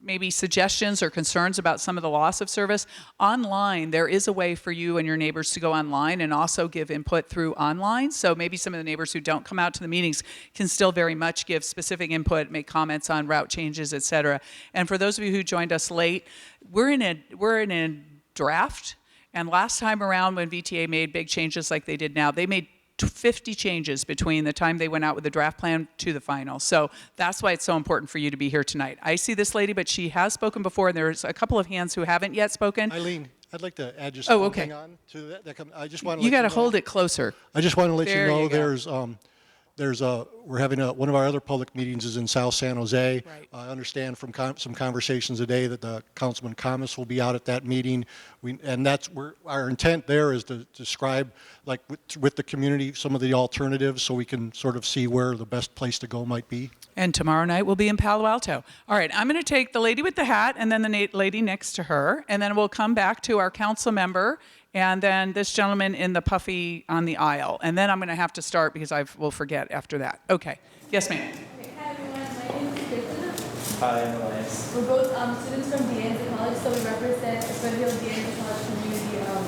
maybe suggestions or concerns about some of the loss of service, online, there is a way for you and your neighbors to go online and also give input through online. So maybe some of the neighbors who don't come out to the meetings can still very much give specific input, make comments on route changes, et cetera. And for those of you who joined us late, we're in a draft. And last time around when VTA made big changes like they did now, they made 50 changes between the time they went out with the draft plan to the final. So that's why it's so important for you to be here tonight. I see this lady, but she has spoken before, and there's a couple of hands who haven't yet spoken. Eileen, I'd like to add just Oh, one okay. thing on to that. I just want to You let got to know. hold it closer. I just want to let There you know you go. we're having one of our other public meetings is in South San Jose. Right. I understand from some conversations today that the Councilman Camus will be out at that meeting. Our intent there is to describe, like with the community, some of the alternatives so we can sort of see where the best place to go might be. And tomorrow night we'll be in Palo Alto. All right, I'm going to take the lady with the hat and then the lady next to her, and then we'll come back to our council member, and then this gentleman in the puffy on the aisle. And then I'm going to have to start because I will forget after that. Okay. Yes, ma'am. Hi everyone, my name is Krishna. Hi, I'm Elias. We're both students from DeAnza College, so we represent Sunnyvale DeAnza College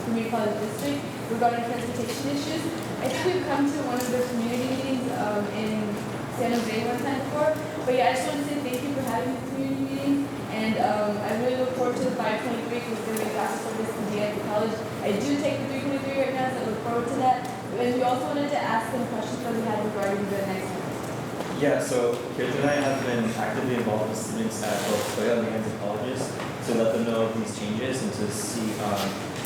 Community College District regarding transportation issues. I think we've come to one of the community meetings in San Jose one time before, but yeah, I just want to say thank you for having the community meeting, and I really look forward to the 523 because we're going to make faster service to DeAnza College. I do take the 323 right now, so I look forward to that. And we also wanted to ask some questions that we had regarding the next one. Yeah, so Kirtan and I have been actively involved with students at both Toyota and Leanza colleges to let them know of these changes and to see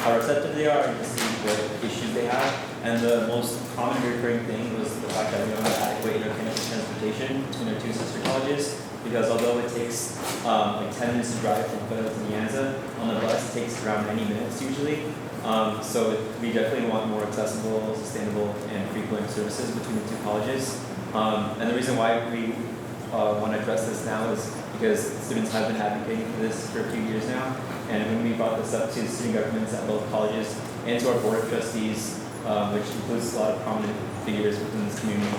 how receptive they are and to see what issues they have. And the most common recurring thing was the fact that we don't have adequate intercampus transportation between our two sister colleges, because although it takes like 10 minutes to drive from Toyota to Leanza, on the bus it takes around 90 minutes usually. So we definitely want more accessible, sustainable, and frequent services between the two colleges. And the reason why we want to address this now is because students have been advocating for this for a few years now. And when we brought this up to the student governments at both colleges and to our board of trustees, which includes a lot of prominent figures within this community,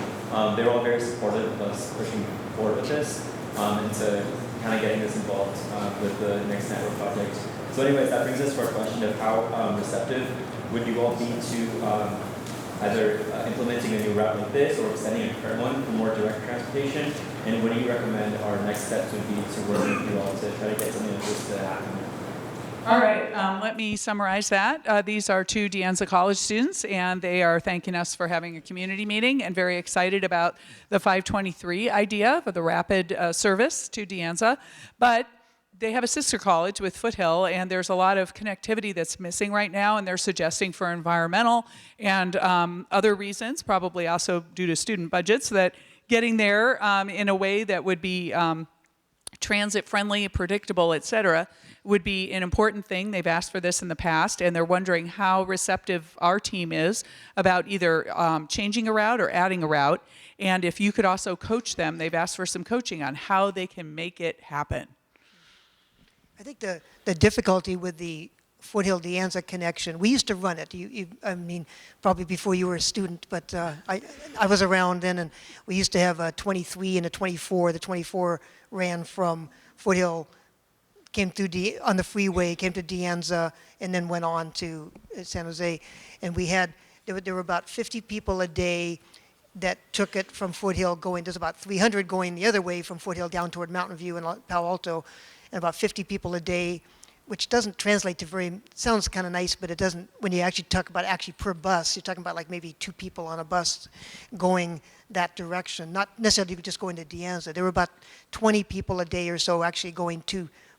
they were all very supportive of us pushing forward with this and to kind of getting this involved with the next network project. So anyways, that brings us to our question of how receptive would you all be to either implementing a new route like this or extending a current one for more direct transportation? And what do you recommend our next steps would be to work with you all to try to get something like this to happen? All right, let me summarize that. These are two DeAnza College students, and they are thanking us for having a community meeting and very excited about the 523 idea for the rapid service to DeAnza. But they have a sister college with Foothill, and there's a lot of connectivity that's missing right now, and they're suggesting for environmental and other reasons, probably also due to student budgets, that getting there in a way that would be transit-friendly, predictable, et cetera, would be an important thing. They've asked for this in the past, and they're wondering how receptive our team is about either changing a route or adding a route. And if you could also coach them, they've asked for some coaching on how they can make it happen. I think the difficulty with the Foothill DeAnza connection, we used to run it. I mean, probably before you were a student, but I was around then, and we used to have a 23 and a 24. The 24 ran from Foothill, came through on the freeway, came to DeAnza, and then went on to San Jose. And there were about 50 people a day that took it from Foothill going. There's about 300 going the other way from Foothill down toward Mountain View and Palo Alto, and about 50 people a day which doesn't translate to sounds kind of nice, but it doesn't, when you actually talk about actually per bus, you're talking about like maybe 2 people on a bus going that direction, not necessarily just going to De Anza. There were about 20 people a day or so actually going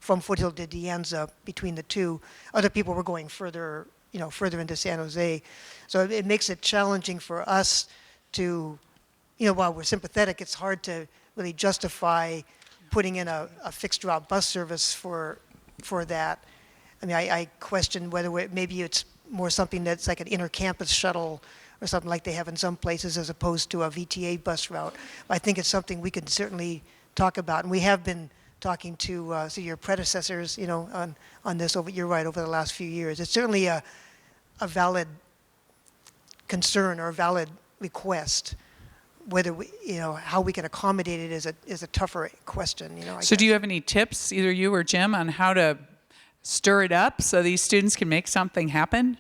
from Foothill to De Anza between the two. Other people were going further, further into San Jose. So it makes it challenging for us to, while we're sympathetic, it's hard to really justify putting in a fixed route bus service for that. I mean, I question whether maybe it's more something that's like an inter-campus shuttle or something like they have in some places as opposed to a VTA bus route. I think it's something we could certainly talk about, and we have been talking to your predecessors, on this you're right, over the last few years. It's certainly a valid concern or a valid request. Whether how we can accommodate it is a tougher question. So do you have any tips, either you or Jim, on how to stir it up so these students can make something happen?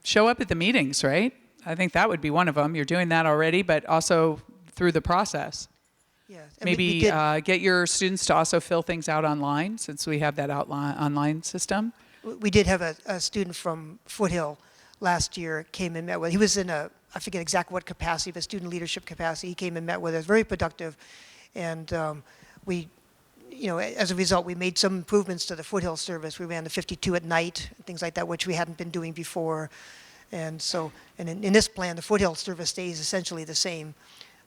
Show up at the meetings, right? I think that would be one of them. You're doing that already, but also through the process. Yeah. Maybe get your students to also fill things out online, since we have that online system. We did have a student from Foothill last year came and met with. He was in I forget exactly what capacity, but student leadership capacity. He came and met with us, very productive, and we, as a result, we made some improvements to the Foothill service. We ran the 52 at night, things like that, which we hadn't been doing before, and so, and in this plan, the Foothill service stays essentially the same,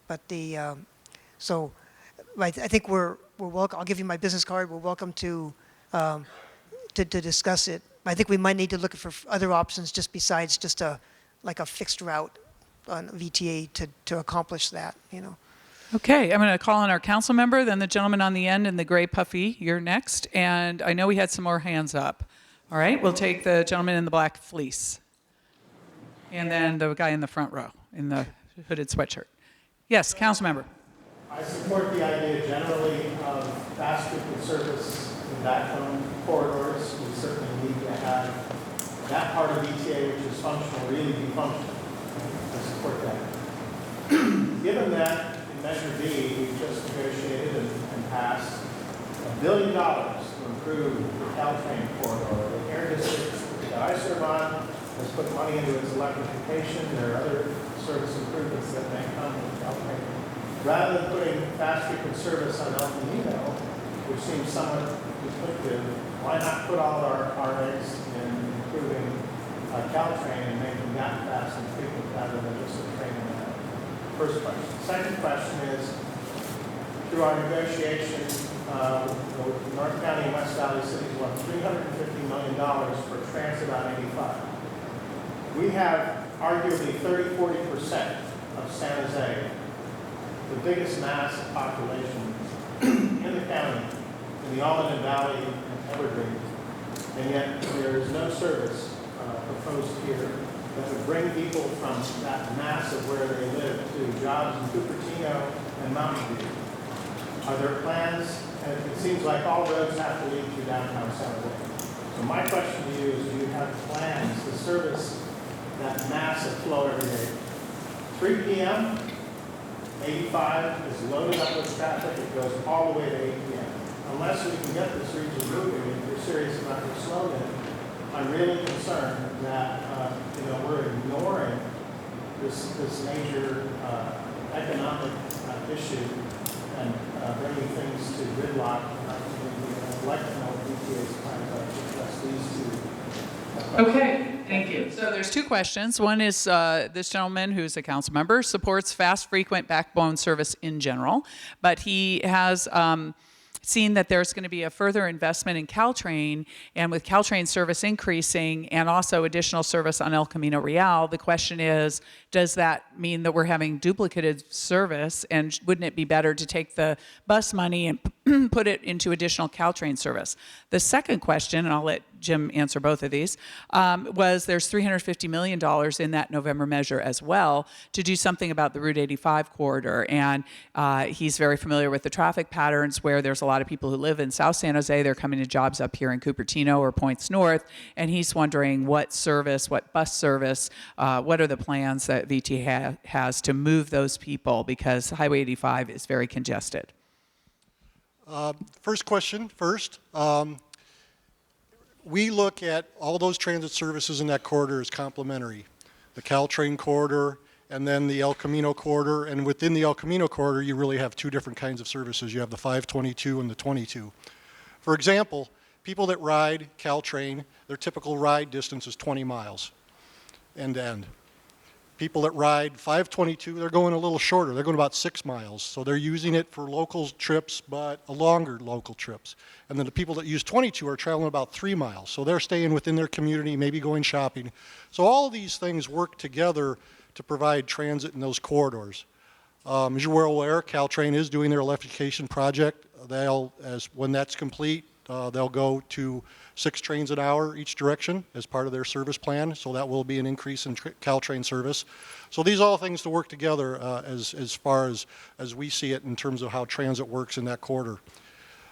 but so I think we're welcome. I'll give you my business card. We're welcome to discuss it. I think we might need to look for other options just besides just like a fixed route on VTA to accomplish that, Okay, I'm going to call on our council member, then the gentleman on the end in the gray puffy. You're next, and I know we had some more hands up. All right, we'll take the gentleman in the black fleece, and then the guy in the front row in the hooded sweatshirt. Yes, council member. I support the idea generally of fast frequent service in backbone corridors. We certainly need to have that part of VTA, which is functional, really be functional. I support that. Given that in Measure B, we just negotiated and passed $1 billion to improve the Caltrain corridor. The Air District that I serve on has put money into its electrification. There are other service improvements that may come with Caltrain. Rather than putting fast frequent service on El Camino, which seems somewhat conflicted, why not put all our eggs in improving Caltrain and making that fast and frequent rather than just a train and a first question. Second question is, through our negotiation, North County and West Valley cities want $350 million for transit on 85. We have arguably 30-40% of San Jose, the biggest mass of population in the county, in the Almaden Valley and Evergreen, and yet there is no service proposed here that would bring people from that mass of where they live to jobs in Cupertino and Mountain View. Are there plans? And it seems like all roads have to lead to downtown San Jose. So my question to you is, do you have plans to service that massive flow every day? 3 p.m., 85 is loaded up with traffic. It goes all the way to 8 p.m. Unless we can get this region moving, if you're serious about your slogan, I'm really concerned that we're ignoring this major economic issue and bringing things to gridlock. I'd like to know what BTA's plans are to address these two. Okay, thank you. So there's two questions. One is this gentleman, who's a council member, supports fast, frequent backbone service in general, but he has seen that there's going to be a further investment in Caltrain, and with Caltrain service increasing and also additional service on El Camino Real, the question is, does that mean that we're having duplicated service, and wouldn't it be better to take the bus money and put it into additional Caltrain service? The second question, and I'll let Jim answer both of these, was there's $350 million in that November measure as well to do something about the Route 85 corridor. And he's very familiar with the traffic patterns where there's a lot of people who live in South San Jose. They're coming to jobs up here in Cupertino or points north. And he's wondering what service, what bus service, what are the plans that VTA has to move those people, because Highway 85 is very congested. First question first. We look at all those transit services in that corridor as complementary. The Caltrain corridor and then the El Camino corridor. And within the El Camino corridor, you really have two different kinds of services. You have the 522 and the 22. For example, people that ride Caltrain, their typical ride distance is 20 miles end to end. People that ride 522, they're going a little shorter. They're going about 6 miles. So they're using it for local trips, but longer local trips. And then the people that use 22 are traveling about 3 miles. So they're staying within their community, maybe going shopping. So all of these things work together to provide transit in those corridors. As you're well aware, Caltrain is doing their electrification project. When that's complete, they'll go to 6 trains an hour each direction as part of their service plan, so that will be an increase in Caltrain service. So these are all things to work together as far as we see it in terms of how transit works in that corridor.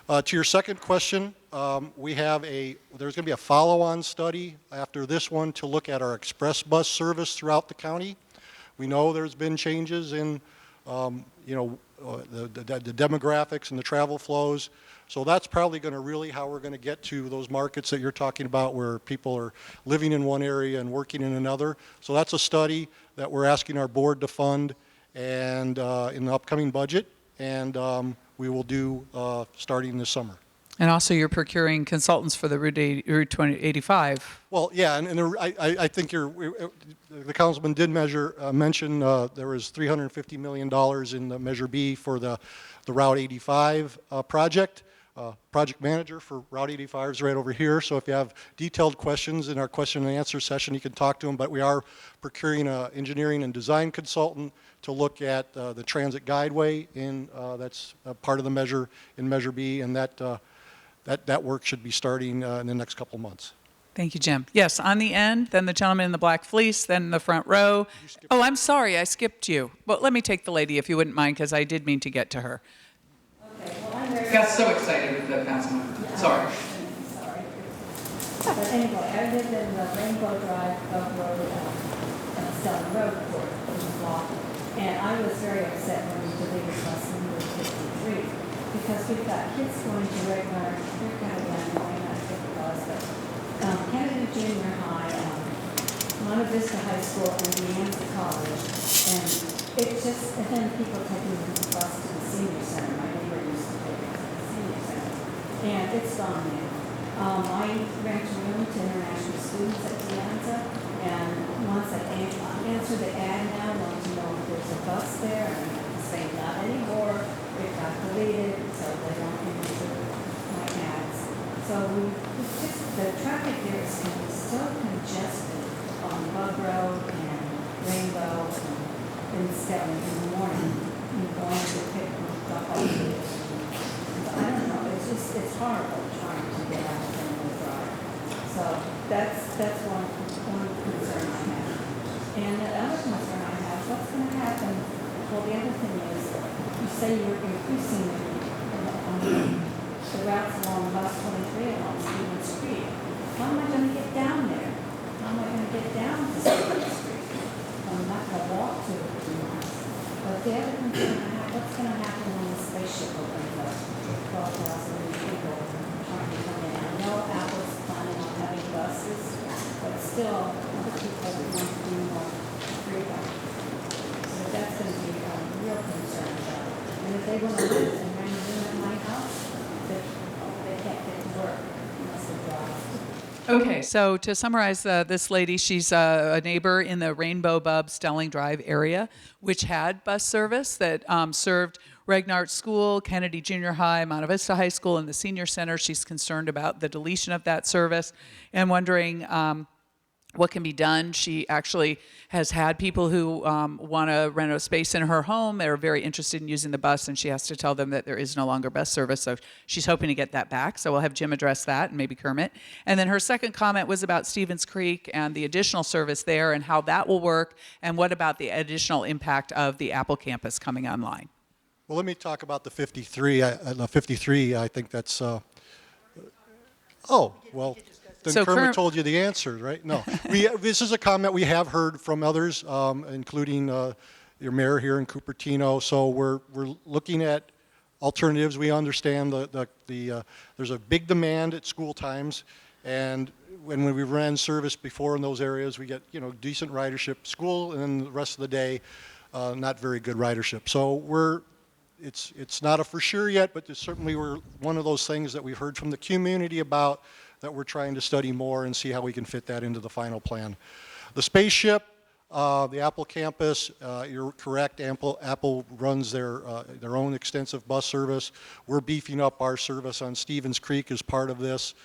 To your second question, there's going to be a follow-on study after this one to look at our express bus service throughout the county. We know there's been changes in the demographics and the travel flows. So that's probably going to really how we're going to get to those markets that you're talking about where people are living in one area and working in another. So that's a study that we're asking our board to fund and in the upcoming budget, and we will do starting this summer. And also you're procuring consultants for the Route 85. Well, yeah, and I think the councilman did mention there was $350 million in the Measure B for the Route 85 project. Project manager for Route 85 is right over here, so if you have detailed questions in our question and answer session, you can talk to him, but we are procuring an engineering and design consultant to look at the transit guideway that's part of the measure in Measure B, and that work should be starting in the next couple months. Thank you, Jim. Yes, on the end, then the gentleman in the black fleece, then the front row. Oh, I'm sorry, I skipped you. Well, let me take the lady if you wouldn't mind, because I did mean to get to her. Okay, well, I'm very. Got so excited with the councilman. Sorry. Sorry. But anyway, I live in the Rainbow Drive Road, Stone Road Court in the block, and I was very upset when we deleted bus number 53 because we've got kids going to regular, they're kind of young, going not to the bus, but Kennedy Junior High, Monte Vista High School, and Deanza College, and it's just, and then people taking the bus to the senior center. My neighbor used to take it to the senior center, and it's gone now. I rent a room to international students at Deanza, and once I answer the ad now, I want to know if there's a bus there, and I have to say not anymore, it got deleted, so they don't answer my ads. So the traffic there is going to be so congested on Bug Road and Rainbow and Stelling in the morning, and going to pick up all the kids. I don't know, it's horrible trying to get out of Rainbow Drive. So that's one concern I have. And the other concern I have, what's going to happen? Well, the other thing is, you say you're increasing the routes along bus 23 along Stevens Street. How am I going to get down there? How am I going to get down to Stevens Street? I'm not going to walk to it too much. But the other concern I have, what's going to happen when the spaceship opens up? 12,000 people trying to come in. I know Apple's planning on having buses, but still, other people want to do more freedom. So that's going to be a real concern about it. And if they want to live and rent a room at my house, they can't get to work unless they drive. Okay, so to summarize this lady, she's a neighbor in the Rainbow Bub Stelling Drive area, which had bus service that served Regnart School, Kennedy Junior High, Monte Vista High School, and the Senior Center. She's concerned about the deletion of that service and wondering what can be done. She actually has had people who want to rent a space in her home. They're very interested in using the bus, and she has to tell them that there is no longer bus service. So she's hoping to get that back. So we'll have Jim address that, and maybe Kermit. And then her second comment was about Stevens Creek and the additional service there and how that will work, and what about the additional impact of the Apple campus coming online. Well, let me talk about the 53. The 53, I think that's... oh, well... Then So Kermit told you the answer, right? No. This is a comment we have heard from others, including your mayor here in Cupertino. So we're looking at alternatives. We understand there's a big demand at school times, And when we ran service before in those areas, we get, decent ridership, school, and then the rest of the day, not very good ridership. So it's not a for sure yet, but certainly we're one of those things that we've heard from the community about that we're trying to study more and see how we can fit that into the final plan. The spaceship, the Apple campus, you're correct, Apple runs their own extensive bus service. We're beefing up our service on Stevens Creek as part of this.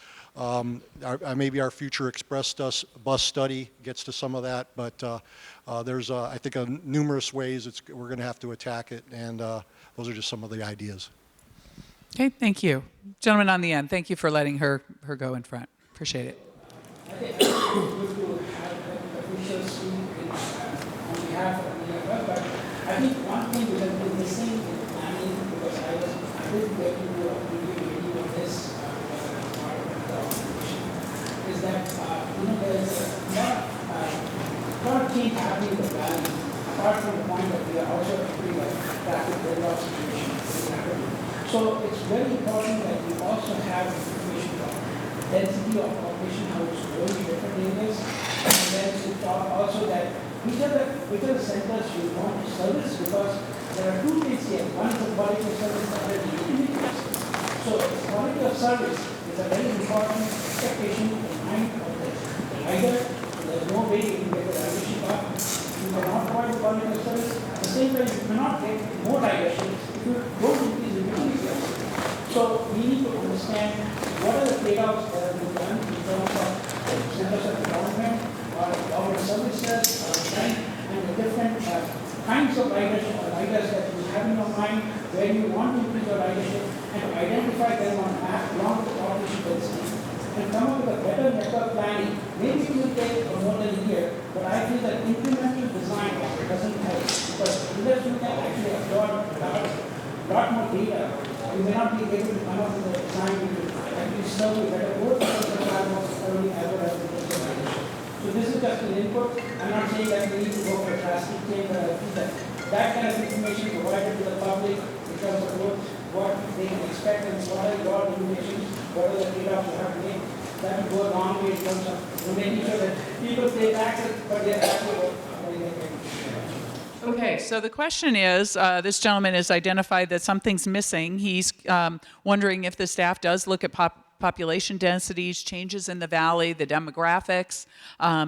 Maybe our future express bus study gets to some of that, but there's, I think, numerous ways we're going to have to attack it, and those are just some of the ideas. Okay, thank you. Gentleman on the end, thank you for letting her go in front. Appreciate it. I think it's good to have officials speak on behalf of the network, but I think one thing we have been missing in planning, because I didn't get into a review of this part of the organization, is that there's a lot of change happening in the valley, apart from the point that we are also entering a traffic radar situation. So it's very important that we also have information about density of population, how it's growing in different areas, and then to talk also that which are the centers we want to service, because there are two things here. One is the quality of service, the other is the utility of service. So the quality of service is a very important expectation in the mind of the rider. There's no way you can get the ridership up. You cannot provide the quality of service. At the same time, you cannot get more ridership if you don't increase the utility of service. So we need to understand what are the trade-offs that have been done in terms of centers of development or government services or design, and the different kinds of riders that you have in your mind where you want to increase your ridership, and to identify them on a map along the population density and come up with a better network planning. Maybe it will take more than a year, but I feel that incremental design doesn't help, because unless you can actually absorb a lot more data, you may not be able to come up with a design which will actually serve you better, both because the plan was early as well as the ridership. So this is just an input. I'm not saying that we need to go for a drastic change, but I think that kind of information provided to the public in terms of what they can expect and what are your limitations, what are the trade-offs you have to make, that will go a long way in terms of making sure that people pay taxes, but they're actually what they pay. Okay, so the question is, this gentleman has identified that something's missing. He's wondering if the staff does look at population densities, changes in the valley, the demographics.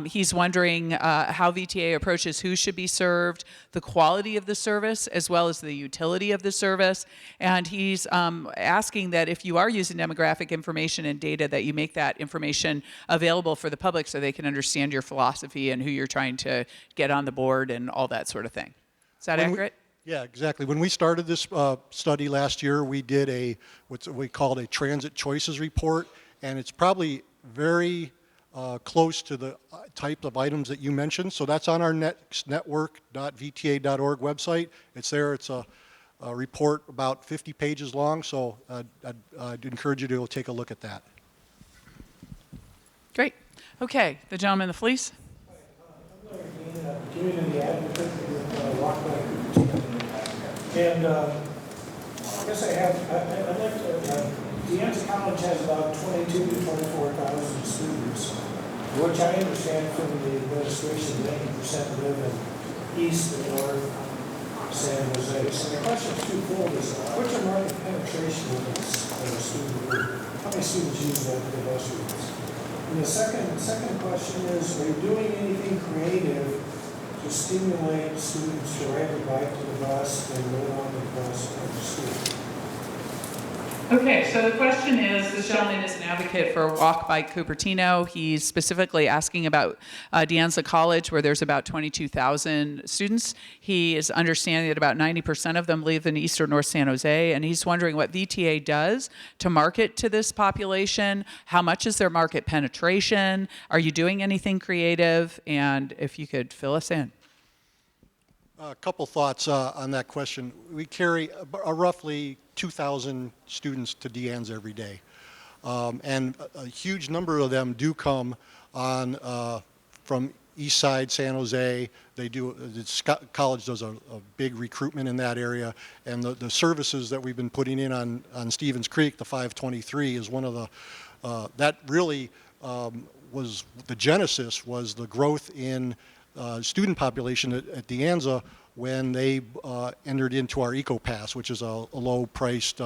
He's wondering how VTA approaches who should be served, the quality of the service, as well as the utility of the service. And he's asking that if you are using demographic information and data, that you make that information available for the public so they can understand your philosophy and who you're trying to get on the board and all that sort of thing. Is that accurate? Yeah, exactly. When we started this study last year, we did what we called a transit choices report, and it's probably very close to the type of items that you mentioned. So that's on our network.vta.org website. It's there. It's a report about 50 pages long, so I'd encourage you to go take a look at that. Great. Okay, the gentleman in the fleece. Community advocate with Walkway. And I guess I'd like to, Santa College has about 22 to 24,000 students, which I understand from the administration, 90% live in east and north San Jose. So the question is twofold: what's your market penetration of the student group? How many students use the bus routes? And the second question is, are you doing anything creative to stimulate students to ride the bike to the bus and go on the bus to school? Okay, so the question is, this gentleman is an advocate for Walk by Cupertino. He's specifically asking about De Anza College, where there's about 22,000 students. He is understanding that about 90% of them live in east or north San Jose, and he's wondering what VTA does to market to this population. How much is their market penetration? Are you doing anything creative? And if you could fill us in. A couple thoughts on that question. We carry roughly 2,000 students to De Anza every day. And a huge number of them do come from east side San Jose. The college does a big recruitment in that area. And the services that we've been putting in on Stevens Creek, the 523, is one of the, that really was the genesis was the growth in student population at De Anza when they entered into our EcoPass, which is a low-priced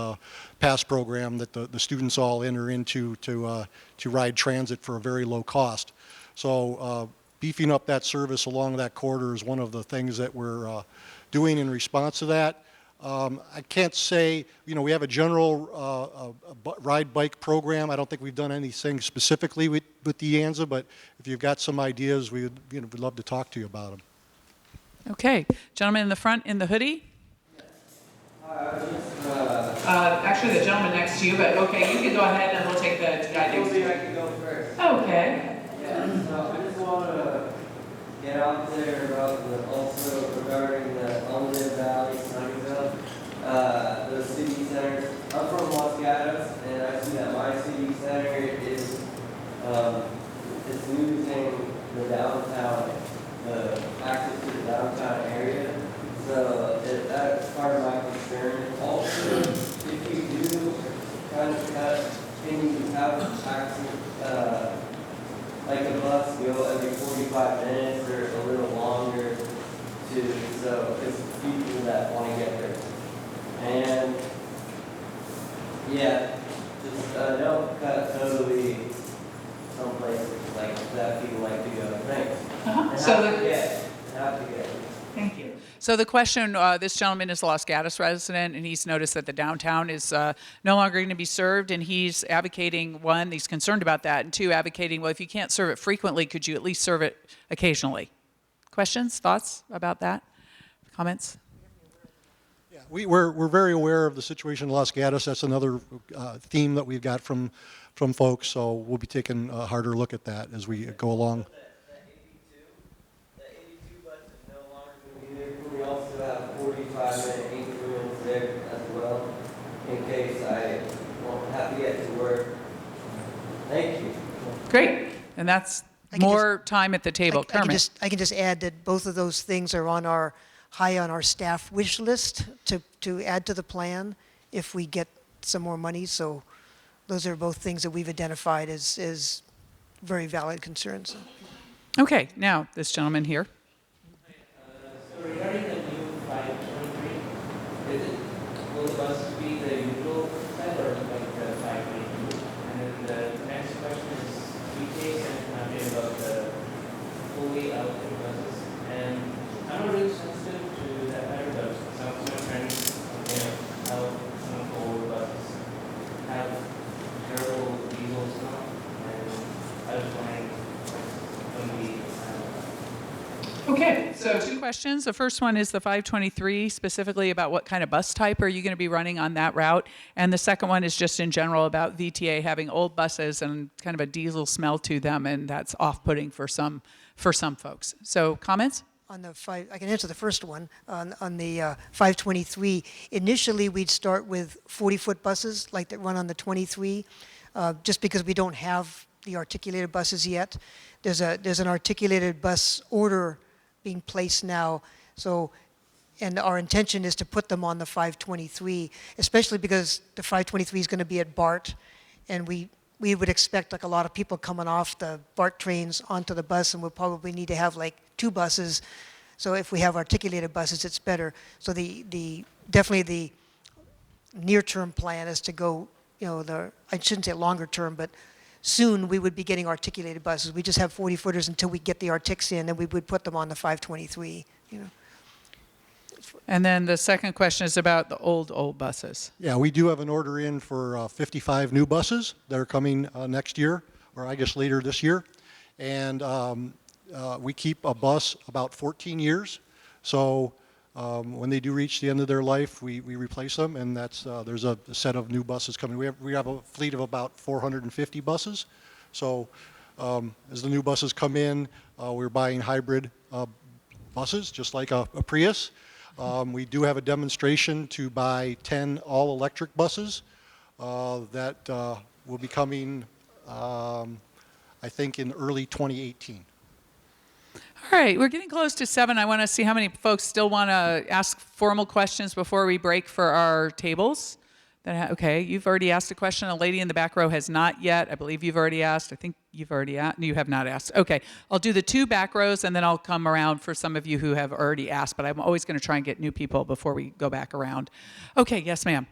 pass program that the students all enter into to ride transit for a very low cost. So beefing up that service along that corridor is one of the things that we're doing in response to that. I can't say, we have a general ride bike program. I don't think we've done anything specifically with De Anza, but if you've got some ideas, we'd love to talk to you about them. Okay, gentleman in the front in the hoodie. Actually, the gentleman next to you, but okay, you can go ahead and we'll take the guy next to you. I can go first. Okay. Yeah, so I just want to get out there about also regarding the Elmwood Valley, Sunnyvale, the city centers. I'm from Los Gatos, and I see that my city center is losing the downtown, the access to the downtown area. So that's part of my concern. Also, if you do kind of cut, can you have access, like a bus go every 45 minutes or a little longer too, so it's people that want to get there. And yeah, just don't cut totally some places like that people like to go. Thanks. And have to get. Thank you. So the question, this gentleman is a Los Gatos resident, and he's noticed that the downtown is no longer going to be served, and he's advocating, one, he's concerned about that, and two, advocating, well, if you can't serve it frequently, could you at least serve it occasionally? Questions, thoughts about that? Comments? Yeah, we're very aware of the situation in Los Gatos. That's another theme that we've got from folks, so we'll be taking a harder look at that as we go along. We also have 45-minute increments there as well, in case I won't have to get to work. Thank you. Great. And that's more time at the table. Kermit. I can just add that both of those things are high on our staff wish list to add to the plan if we get some more money. So those are both things that we've identified as very valid concerns. Okay, now this gentleman here. So regarding the new 523, will the buses be the usual size or like the 522? And then the next question is, VTA sent an update about the fully allocated buses, and I'm not really sensitive to that matter, but some of my friends, how some of the old buses have terrible diesels now, and I was wondering when we Okay, so two questions. The first one is the 523, specifically about what kind of bus type are you going to be running on that route? And the second one is just in general about VTA having old buses and kind of a diesel smell to them, and that's off-putting for some folks. So comments? I can answer the first one. On the 523, initially we'd start with 40-foot buses like that run on the 23, just because we don't have the articulated buses yet. There's an articulated bus order being placed now, and our intention is to put them on the 523, especially because the 523 is going to be at BART, and we would expect like a lot of people coming off the BART trains onto the bus, and we'll probably need to have like 2 buses. So if we have articulated buses, it's better. So definitely the near-term plan is to go, I shouldn't say longer term, but soon we would be getting articulated buses. We just have 40-footers until we get the artics in, and we would put them on the 523. And then the second question is about the old buses. Yeah, we do have an order in for 55 new buses that are coming next year, or I guess later this year. And we keep a bus about 14 years. So when they do reach the end of their life, we replace them, and there's a set of new buses coming. We have a fleet of about 450 buses. So as the new buses come in, we're buying hybrid buses, just like a Prius. We do have a demonstration to buy 10 all-electric buses that will be coming, I think, in early 2018. All right, we're getting close to 7. I want to see how many folks still want to ask formal questions before we break for our tables. Okay, you've already asked a question. A lady in the back row has not yet. I believe you've already asked. I think you've already asked. You have not asked. Okay, I'll do the 2 back rows, and then I'll come around for some of you who have already asked, but I'm always going to try and get new people before we go back around. Okay, yes, ma'am.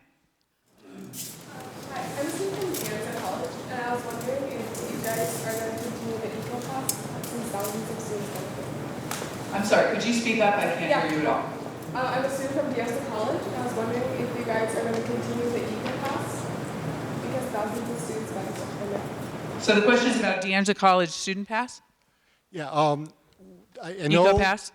Hi, I'm Sue from Santa College, and I was wondering if you guys are going to continue the equal class since thousands of students benefit. I'm sorry, could you speak up? I can't hear you at all. I'm a student from Santa College, and I was wondering if you guys are going to continue the equal class because thousands of students benefit from it. So the question is about DeAngelo College student pass? Yeah, I know EcoPass?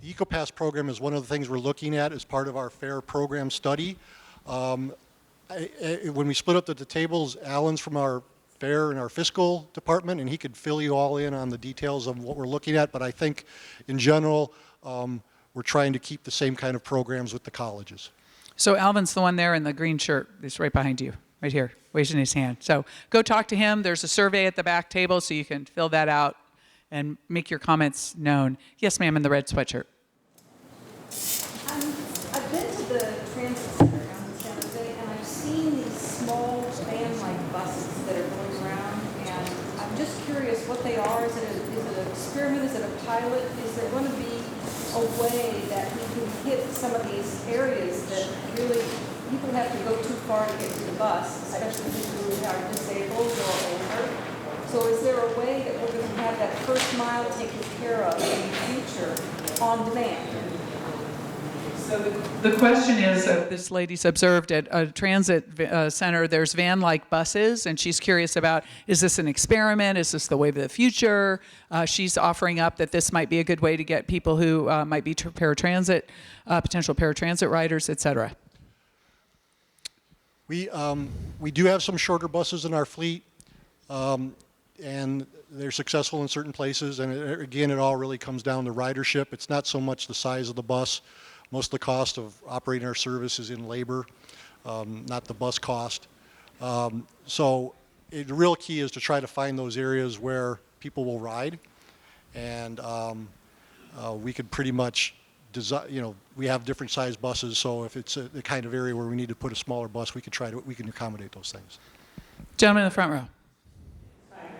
the EcoPass program is one of the things we're looking at as part of our FAIR program study. When we split up the tables, Alan's from our FAIR and our fiscal department, and he could fill you all in on the details of what we're looking at. But I think, in general, we're trying to keep the same kind of programs with the colleges. So Alvin's the one there in the green shirt. He's right behind you, right here, raising his hand. So go talk to him. There's a survey at the back table, so you can fill that out and make your comments known. Yes, ma'am, in the red sweatshirt. I've been to the transit center down in San Jose, and I've seen these small van-like buses that are going around, and I'm just curious what they are. Is it an experiment? Is it a pilot? Is there going to be a way that we can hit some of these areas that really people have to go too far to get to the bus, especially people who are disabled or older? So is there a way that we're going to have that first mile taken care of in the future on demand? So the question is, this lady's observed at a transit center, there's van-like buses, and she's curious about, is this an experiment? Is this the way of the future? She's offering up that this might be a good way to get people who might be paratransit, potential paratransit riders, et cetera. We do have some shorter buses in our fleet, and they're successful in certain places. And again, it all really comes down to ridership. It's not so much the size of the bus. Most of the cost of operating our service is in labor, not the bus cost. So the real key is to try to find those areas where people will ride. And we could pretty much design, we have different size buses, so if it's the kind of area where we need to put a smaller bus, we can accommodate those things. Gentleman in the front row.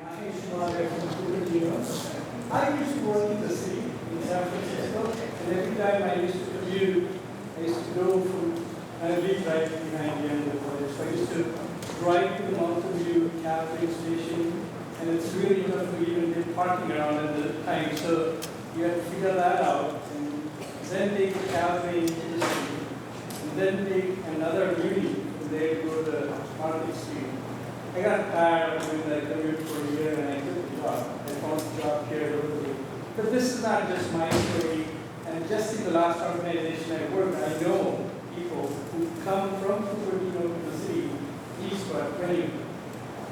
My name is Mario from Cupertino. I used to work in the city in San Francisco, and every time I used to commute, I used to go from, I live right behind the end of the college, so I used to drive to the Mountain View Cafe station, and it's really tough to even get parking around at the time, so you have to figure that out, and then take the cafe into the city, and then take another uni from there to go to Market Street. I got tired of doing that commute for a year, and I took the job. I found a job here locally. But this is not just my story. And just in the last organization I worked, I know people who come from Cupertino to the city, eastward, 20,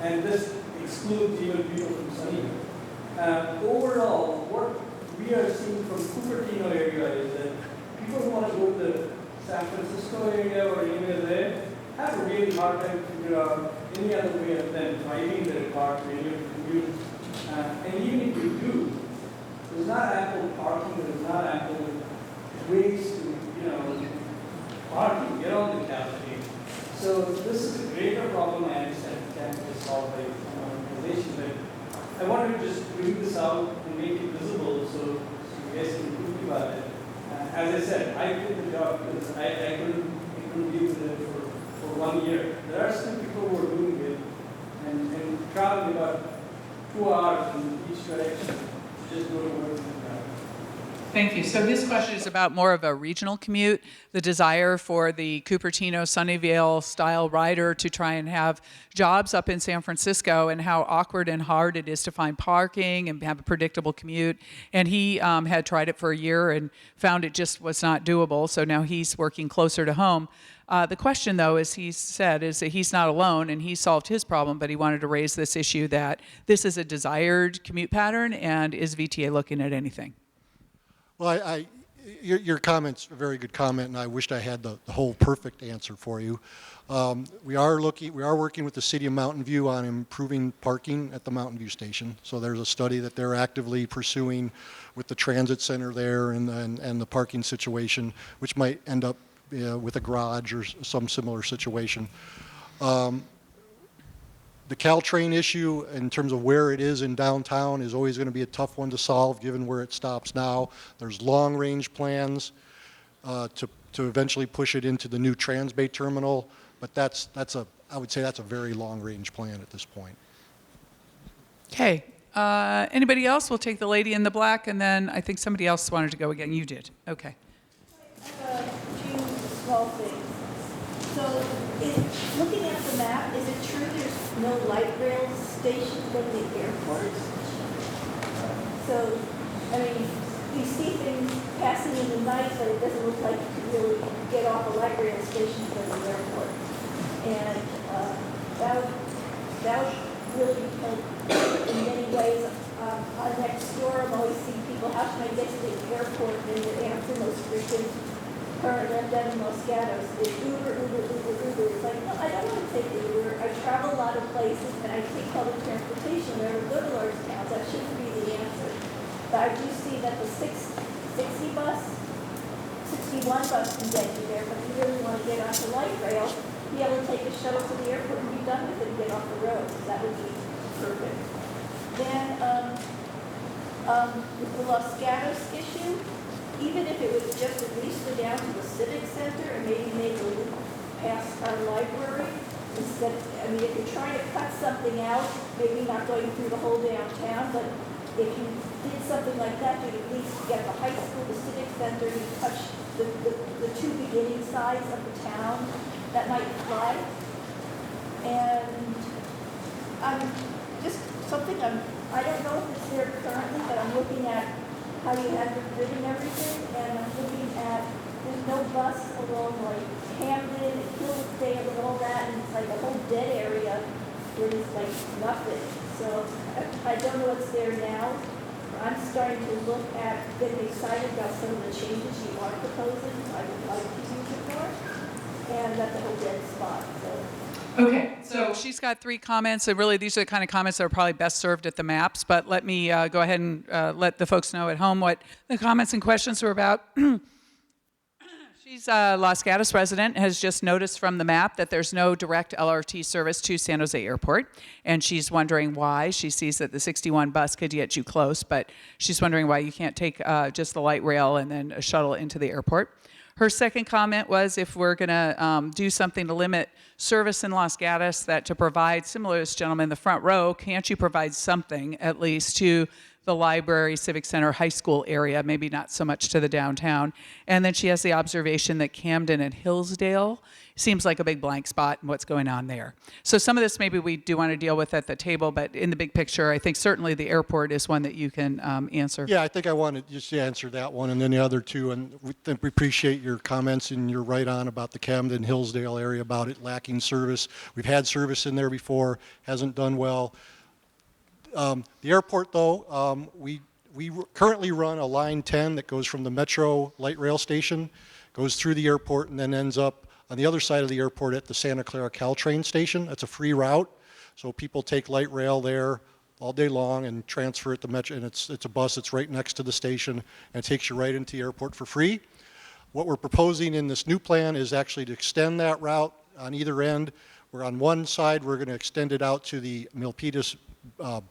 and this excludes even people from Sunnyvale. Overall, what we are seeing from Cupertino area is that people who want to go to the San Francisco area or anywhere there have a really hard time to figure out any other way of them driving their car to any of the commute. And even if you do, there's not ample parking, there's not ample ways to, parking, get on the cafe. So this is a greater problem I understand can't be solved by an organization, but I wanted to just bring this out and make it visible so you guys can think about it. As I said, I did the job because I couldn't deal with it for 1 year. There are still people who are doing it and traveling about 2 hours in each direction to just go to work. Thank you. So his question is about more of a regional commute, the desire for the Cupertino, Sunnyvale style rider to try and have jobs up in San Francisco, and how awkward and hard it is to find parking and have a predictable commute. And he had tried it for a year and found it just was not doable. So now he's working closer to home. The question, though, as he said, is that he's not alone, and he solved his problem, but he wanted to raise this issue that this is a desired commute pattern, and is VTA looking at anything? Well, your comment's a very good comment, and I wished I had the whole perfect answer for you. We are working with the City of Mountain View on improving parking at the Mountain View station. So there's a study that they're actively pursuing with the transit center there and the parking situation, which might end up with a garage or some similar situation. The Caltrain issue in terms of where it is in downtown is always going to be a tough one to solve given where it stops now. There's long-range plans to eventually push it into the new Transbay terminal, but I would say that's a very long-range plan at this point. Okay. Anybody else? We'll take the lady in the black, and then I think somebody else wanted to go again. You did. Okay. I have a few small things. So, looking at the map, is it true there's no light rail stations at the airport? So, I mean, you see things passing in the night, but it doesn't look like you can really get off a light rail station from the airport. And that would really help in many ways. Next door, I'm always seeing people, how can I get to the airport? And the answer most frequent currently I'm down in Los Gatos is Uber. It's like, no, I don't want to take Uber. I travel a lot of places and I take public transportation. There are good large towns. That shouldn't be the answer. But I do see that the 61 bus can get you there, but if you really want to get onto light rail, be able to take a shuttle to the airport and be done with it and get off the road. That would be perfect. Then, with the Los Gatos issue, even if it was just at least go down to the Civic Center and maybe make a loop past our library, instead, I mean, if you're trying to cut something out, maybe not going through the whole downtown, but if you did something like that, you'd at least get the high school, the Civic Center, you touch the two beginning sides of the town. That might fly. And just something I don't know if it's there currently, but I'm looking at how you have your grid and everything, and I'm looking at, there's no bus along like Camden and Hillsdale and all that, and it's like a whole dead area where there's like nothing. So I don't know what's there now. I'm starting to look at getting excited about some of the changes you are proposing. I would like to use it more. And that's a whole dead spot. Okay, so she's got 3 comments, and really these are the kind of comments that are probably best served at the maps, but let me go ahead and let the folks know at home what the comments and questions were about. She's a Los Gatos resident, has just noticed from the map that there's no direct LRT service to San Jose Airport, and she's wondering why. She sees that the 61 bus could get you close, but she's wondering why you can't take just the light rail and then a shuttle into the airport. Her second comment was if we're going to do something to limit service in Los Gatos, that to provide, similar to this gentleman in the front row, can't you provide something at least to the library, civic center, high school area, maybe not so much to the downtown. And then she has the observation that Camden and Hillsdale seems like a big blank spot in what's going on there. So some of this maybe we do want to deal with at the table, but in the big picture, I think certainly the airport is one that you can answer. Yeah, I think I want to just answer that one and then the other two. And we appreciate your comments, and you're right on about the Camden Hillsdale area, about it lacking service. We've had service in there before, hasn't done well. The airport, though, we currently run a line 10 that goes from the Metro light rail station, goes through the airport, and then ends up on the other side of the airport at the Santa Clara Caltrain station. That's a free route, so people take light rail there all day long and transfer it to Metro, and it's a bus that's right next to the station, and it takes you right into the airport for free. What we're proposing in this new plan is actually to extend that route on either end. We're on one side, we're going to extend it out to the Milpitas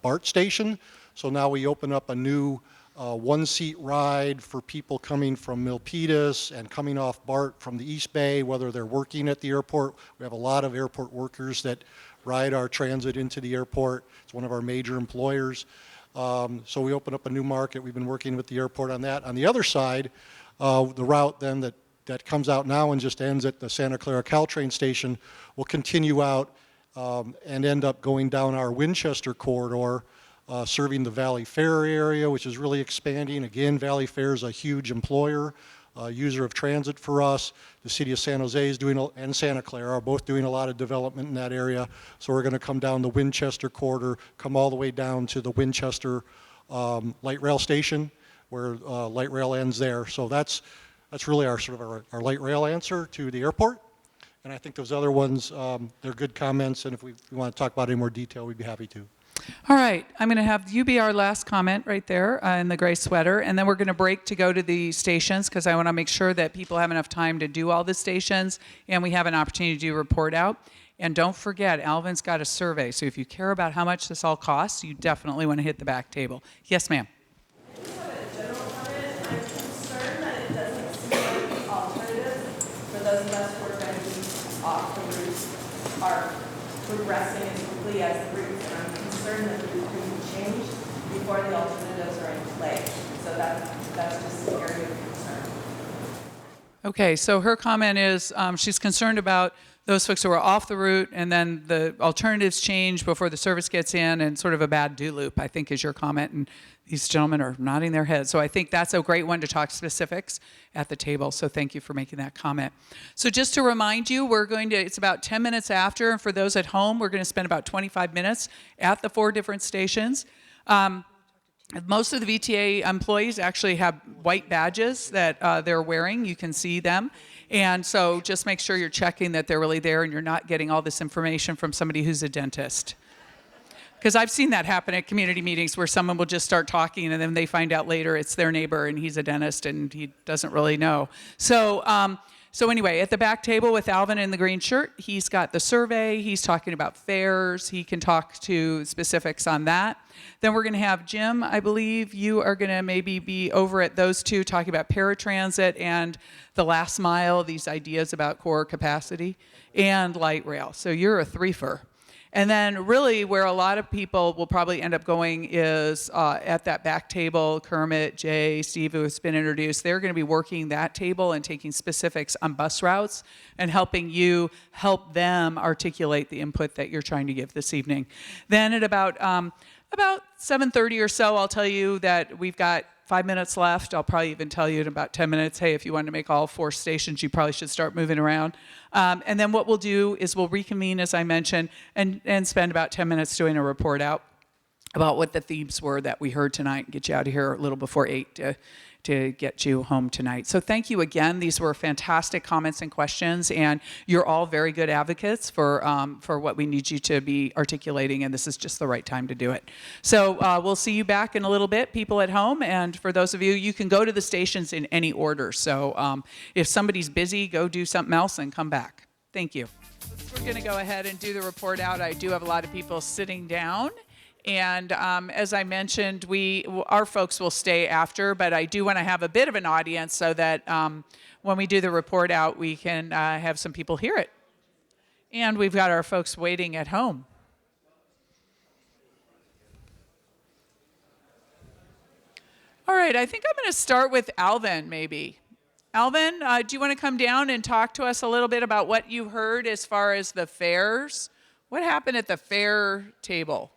BART station. So now we open up a new one-seat ride for people coming from Milpitas and coming off BART from the East Bay, whether they're working at the airport. We have a lot of airport workers that ride our transit into the airport. It's one of our major employers. So we open up a new market. We've been working with the airport on that. On the other side, the route then that comes out now and just ends at the Santa Clara Caltrain station will continue out and end up going down our Winchester corridor, serving the Valley Fair area, which is really expanding. Again, Valley Fair is a huge employer, user of transit for us. The city of San Jose is doing, and Santa Clara are both doing a lot of development in that area. So we're going to come down the Winchester corridor, come all the way down to the Winchester light rail station, where light rail ends there. So that's really our sort of our light rail answer to the airport. And I think those other ones, they're good comments, and if we want to talk about it in more detail, we'd be happy to. All right, I'm going to have you be our last comment right there in the gray sweater, and then we're going to break to go to the stations because I want to make sure that people have enough time to do all the stations and we have an opportunity to do a report out. And don't forget, Alvin's got a survey, so if you care about how much this all costs, you definitely want to hit the back table. Yes, ma'am. I just have a general comment. I'm concerned that it doesn't seem like the alternatives for those of us who are going to be off the routes are progressing as quickly as the routes. And I'm concerned that the route can be changed before the alternatives are in play. So that's just an area of concern. Okay, so her comment is she's concerned about those folks who are off the route and then the alternatives change before the service gets in and sort of a bad do loop, I think is your comment. And these gentlemen are nodding their heads. So I think that's a great one to talk specifics at the table. So thank you for making that comment. So just to remind you, it's about 10 minutes after. And for those at home, we're going to spend about 25 minutes at the 4 different stations. Most of the VTA employees actually have white badges that they're wearing. You can see them. And so just make sure you're checking that they're really there and you're not getting all this information from somebody who's a dentist. Because I've seen that happen at community meetings where someone will just start talking and then they find out later it's their neighbor and he's a dentist and he doesn't really know. So anyway, at the back table with Alvin in the green shirt, he's got the survey, he's talking about fares, he can talk to specifics on that. Then we're going to have Jim, I believe you are going to maybe be over at those two talking about paratransit and the last mile, these ideas about core capacity, and light rail. So you're a threefer. And then really where a lot of people will probably end up going is at that back table, Kermit, Jay, Steve, who has been introduced, they're going to be working that table and taking specifics on bus routes and helping you help them articulate the input that you're trying to give this evening. Then at about 7:30 or so, I'll tell you that we've got 5 minutes left. I'll probably even tell you in about 10 minutes, hey, if you want to make all 4 stations, you probably should start moving around. And then what we'll do is we'll reconvene, as I mentioned, and spend about 10 minutes doing a report out about what the themes were that we heard tonight and get you out of here a little before 8 to get you home tonight. So thank you again. These were fantastic comments and questions, and you're all very good advocates for what we need you to be articulating, and this is just the right time to do it. So we'll see you back in a little bit, people at home, and for those of you, you can go to the stations in any order. So if somebody's busy, go do something else and come back. Thank you. We're going to go ahead and do the report out. I do have a lot of people sitting down. And as I mentioned, our folks will stay after, but I do want to have a bit of an audience so that when we do the report out, we can have some people hear it. And we've got our folks waiting at home. All right, I think I'm going to start with Alvin, maybe. Alvin, do you want to come down and talk to us a little bit about what you heard as far as the fares? What happened at the fare table?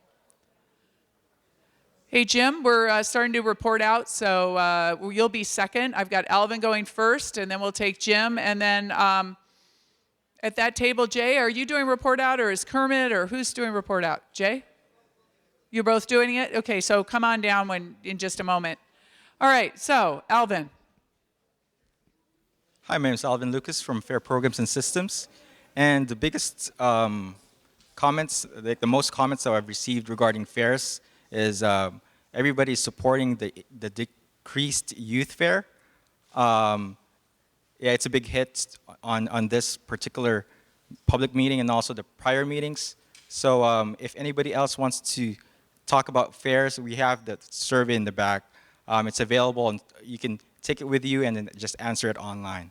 Hey, Jim, we're starting to report out, so you'll be second. I've got Alvin going first, and then we'll take Jim. And then at that table, Jay, are you doing report out, or is Kermit, or who's doing report out? Jay? You're both doing it? Okay, so come on down in just a moment. All right, so Alvin. Hi, my name is Alvin Lucas from Fare Programs and Systems. And the biggest comments, the most comments that I've received regarding fares is everybody's supporting the decreased youth fare. Yeah, it's a big hit on this particular public meeting and also the prior meetings. So if anybody else wants to talk about fares, we have the survey in the back. It's available and you can take it with you and then just answer it online.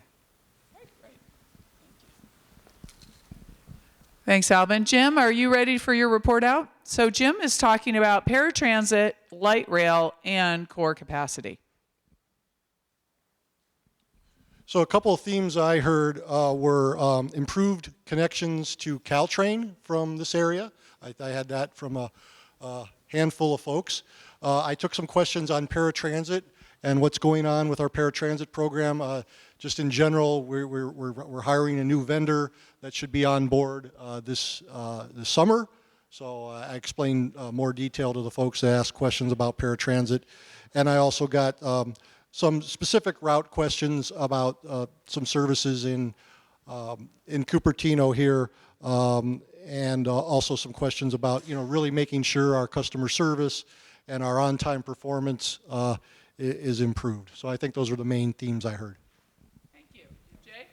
Thanks, Alvin. Jim, are you ready for your report out? So Jim is talking about paratransit, light rail, and core capacity. So a couple of themes I heard were improved connections to Caltrain from this area. I had that from a handful of folks. I took some questions on paratransit and what's going on with our paratransit program. Just in general, we're hiring a new vendor that should be on board this summer. So I explained more detail to the folks that asked questions about paratransit. And I also got some specific route questions about some services in Cupertino here. and also some questions about, really making sure our customer service and our on-time performance is improved. So I think those are the main themes I heard. Thank you. Jay?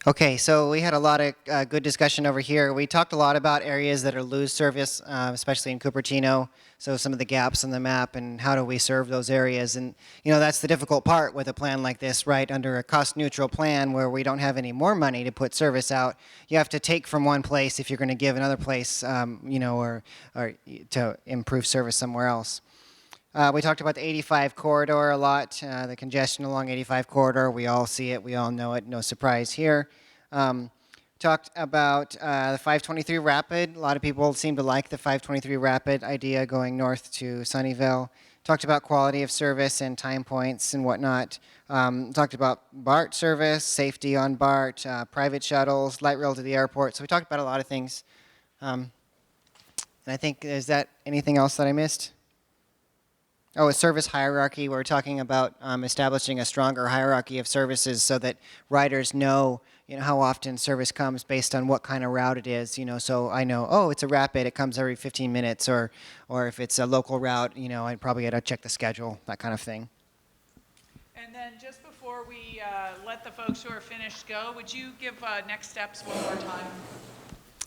Okay, so we had a lot of good discussion over here. We talked a lot about areas that are lose service, especially in Cupertino. So some of the gaps on the map and how do we serve those areas. And, that's the difficult part with a plan like this, right? Under a cost-neutral plan where we don't have any more money to put service out, you have to take from one place if you're going to give another place, or to improve service somewhere else. We talked about the 85 corridor a lot, the congestion along 85 corridor. We all see it. We all know it. No surprise here. Talked about the 523 Rapid. A lot of people seem to like the 523 Rapid idea going north to Sunnyvale. Talked about quality of service and time points and whatnot. Talked about BART service, safety on BART, private shuttles, light rail to the airport. So we talked about a lot of things. And I think, is that anything else that I missed? Oh, a service hierarchy. We're talking about establishing a stronger hierarchy of services so that riders know, how often service comes based on what kind of route it is. So I know, oh, it's a rapid. It comes every 15 minutes, or if it's a local route, I probably got to check the schedule, that kind of thing. And then just before we let the folks who are finished go, would you give next steps one more time?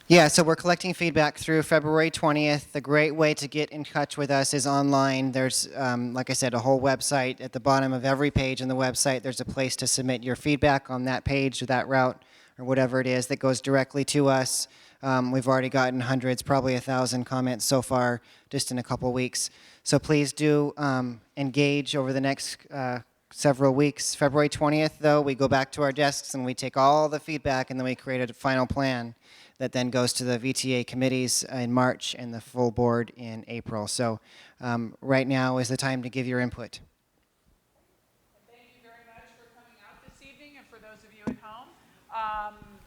Yeah, so we're collecting feedback through February 20th. The great way to get in touch with us is online. There's, like I said, a whole website. At the bottom of every page on the website, there's a place to submit your feedback on that page or that route or whatever it is that goes directly to us. We've already gotten hundreds, probably 1,000 comments so far just in a couple weeks. So please do engage over the next several weeks. February 20th, though, we go back to our desks and we take all the feedback and then we create a final plan that then goes to the VTA committees in March and the full board in April. So right now is the time to give your input. Thank you very much for coming out this evening, and for those of you at home,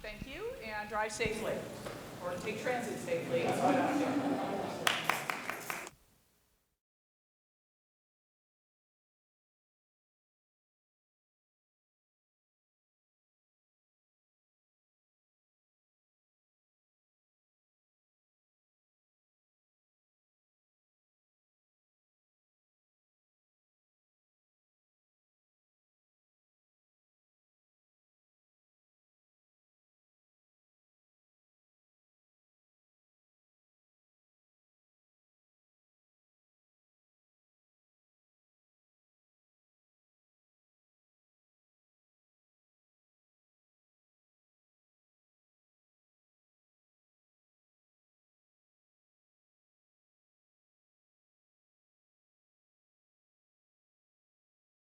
thank you, and drive safely, or take transit safely.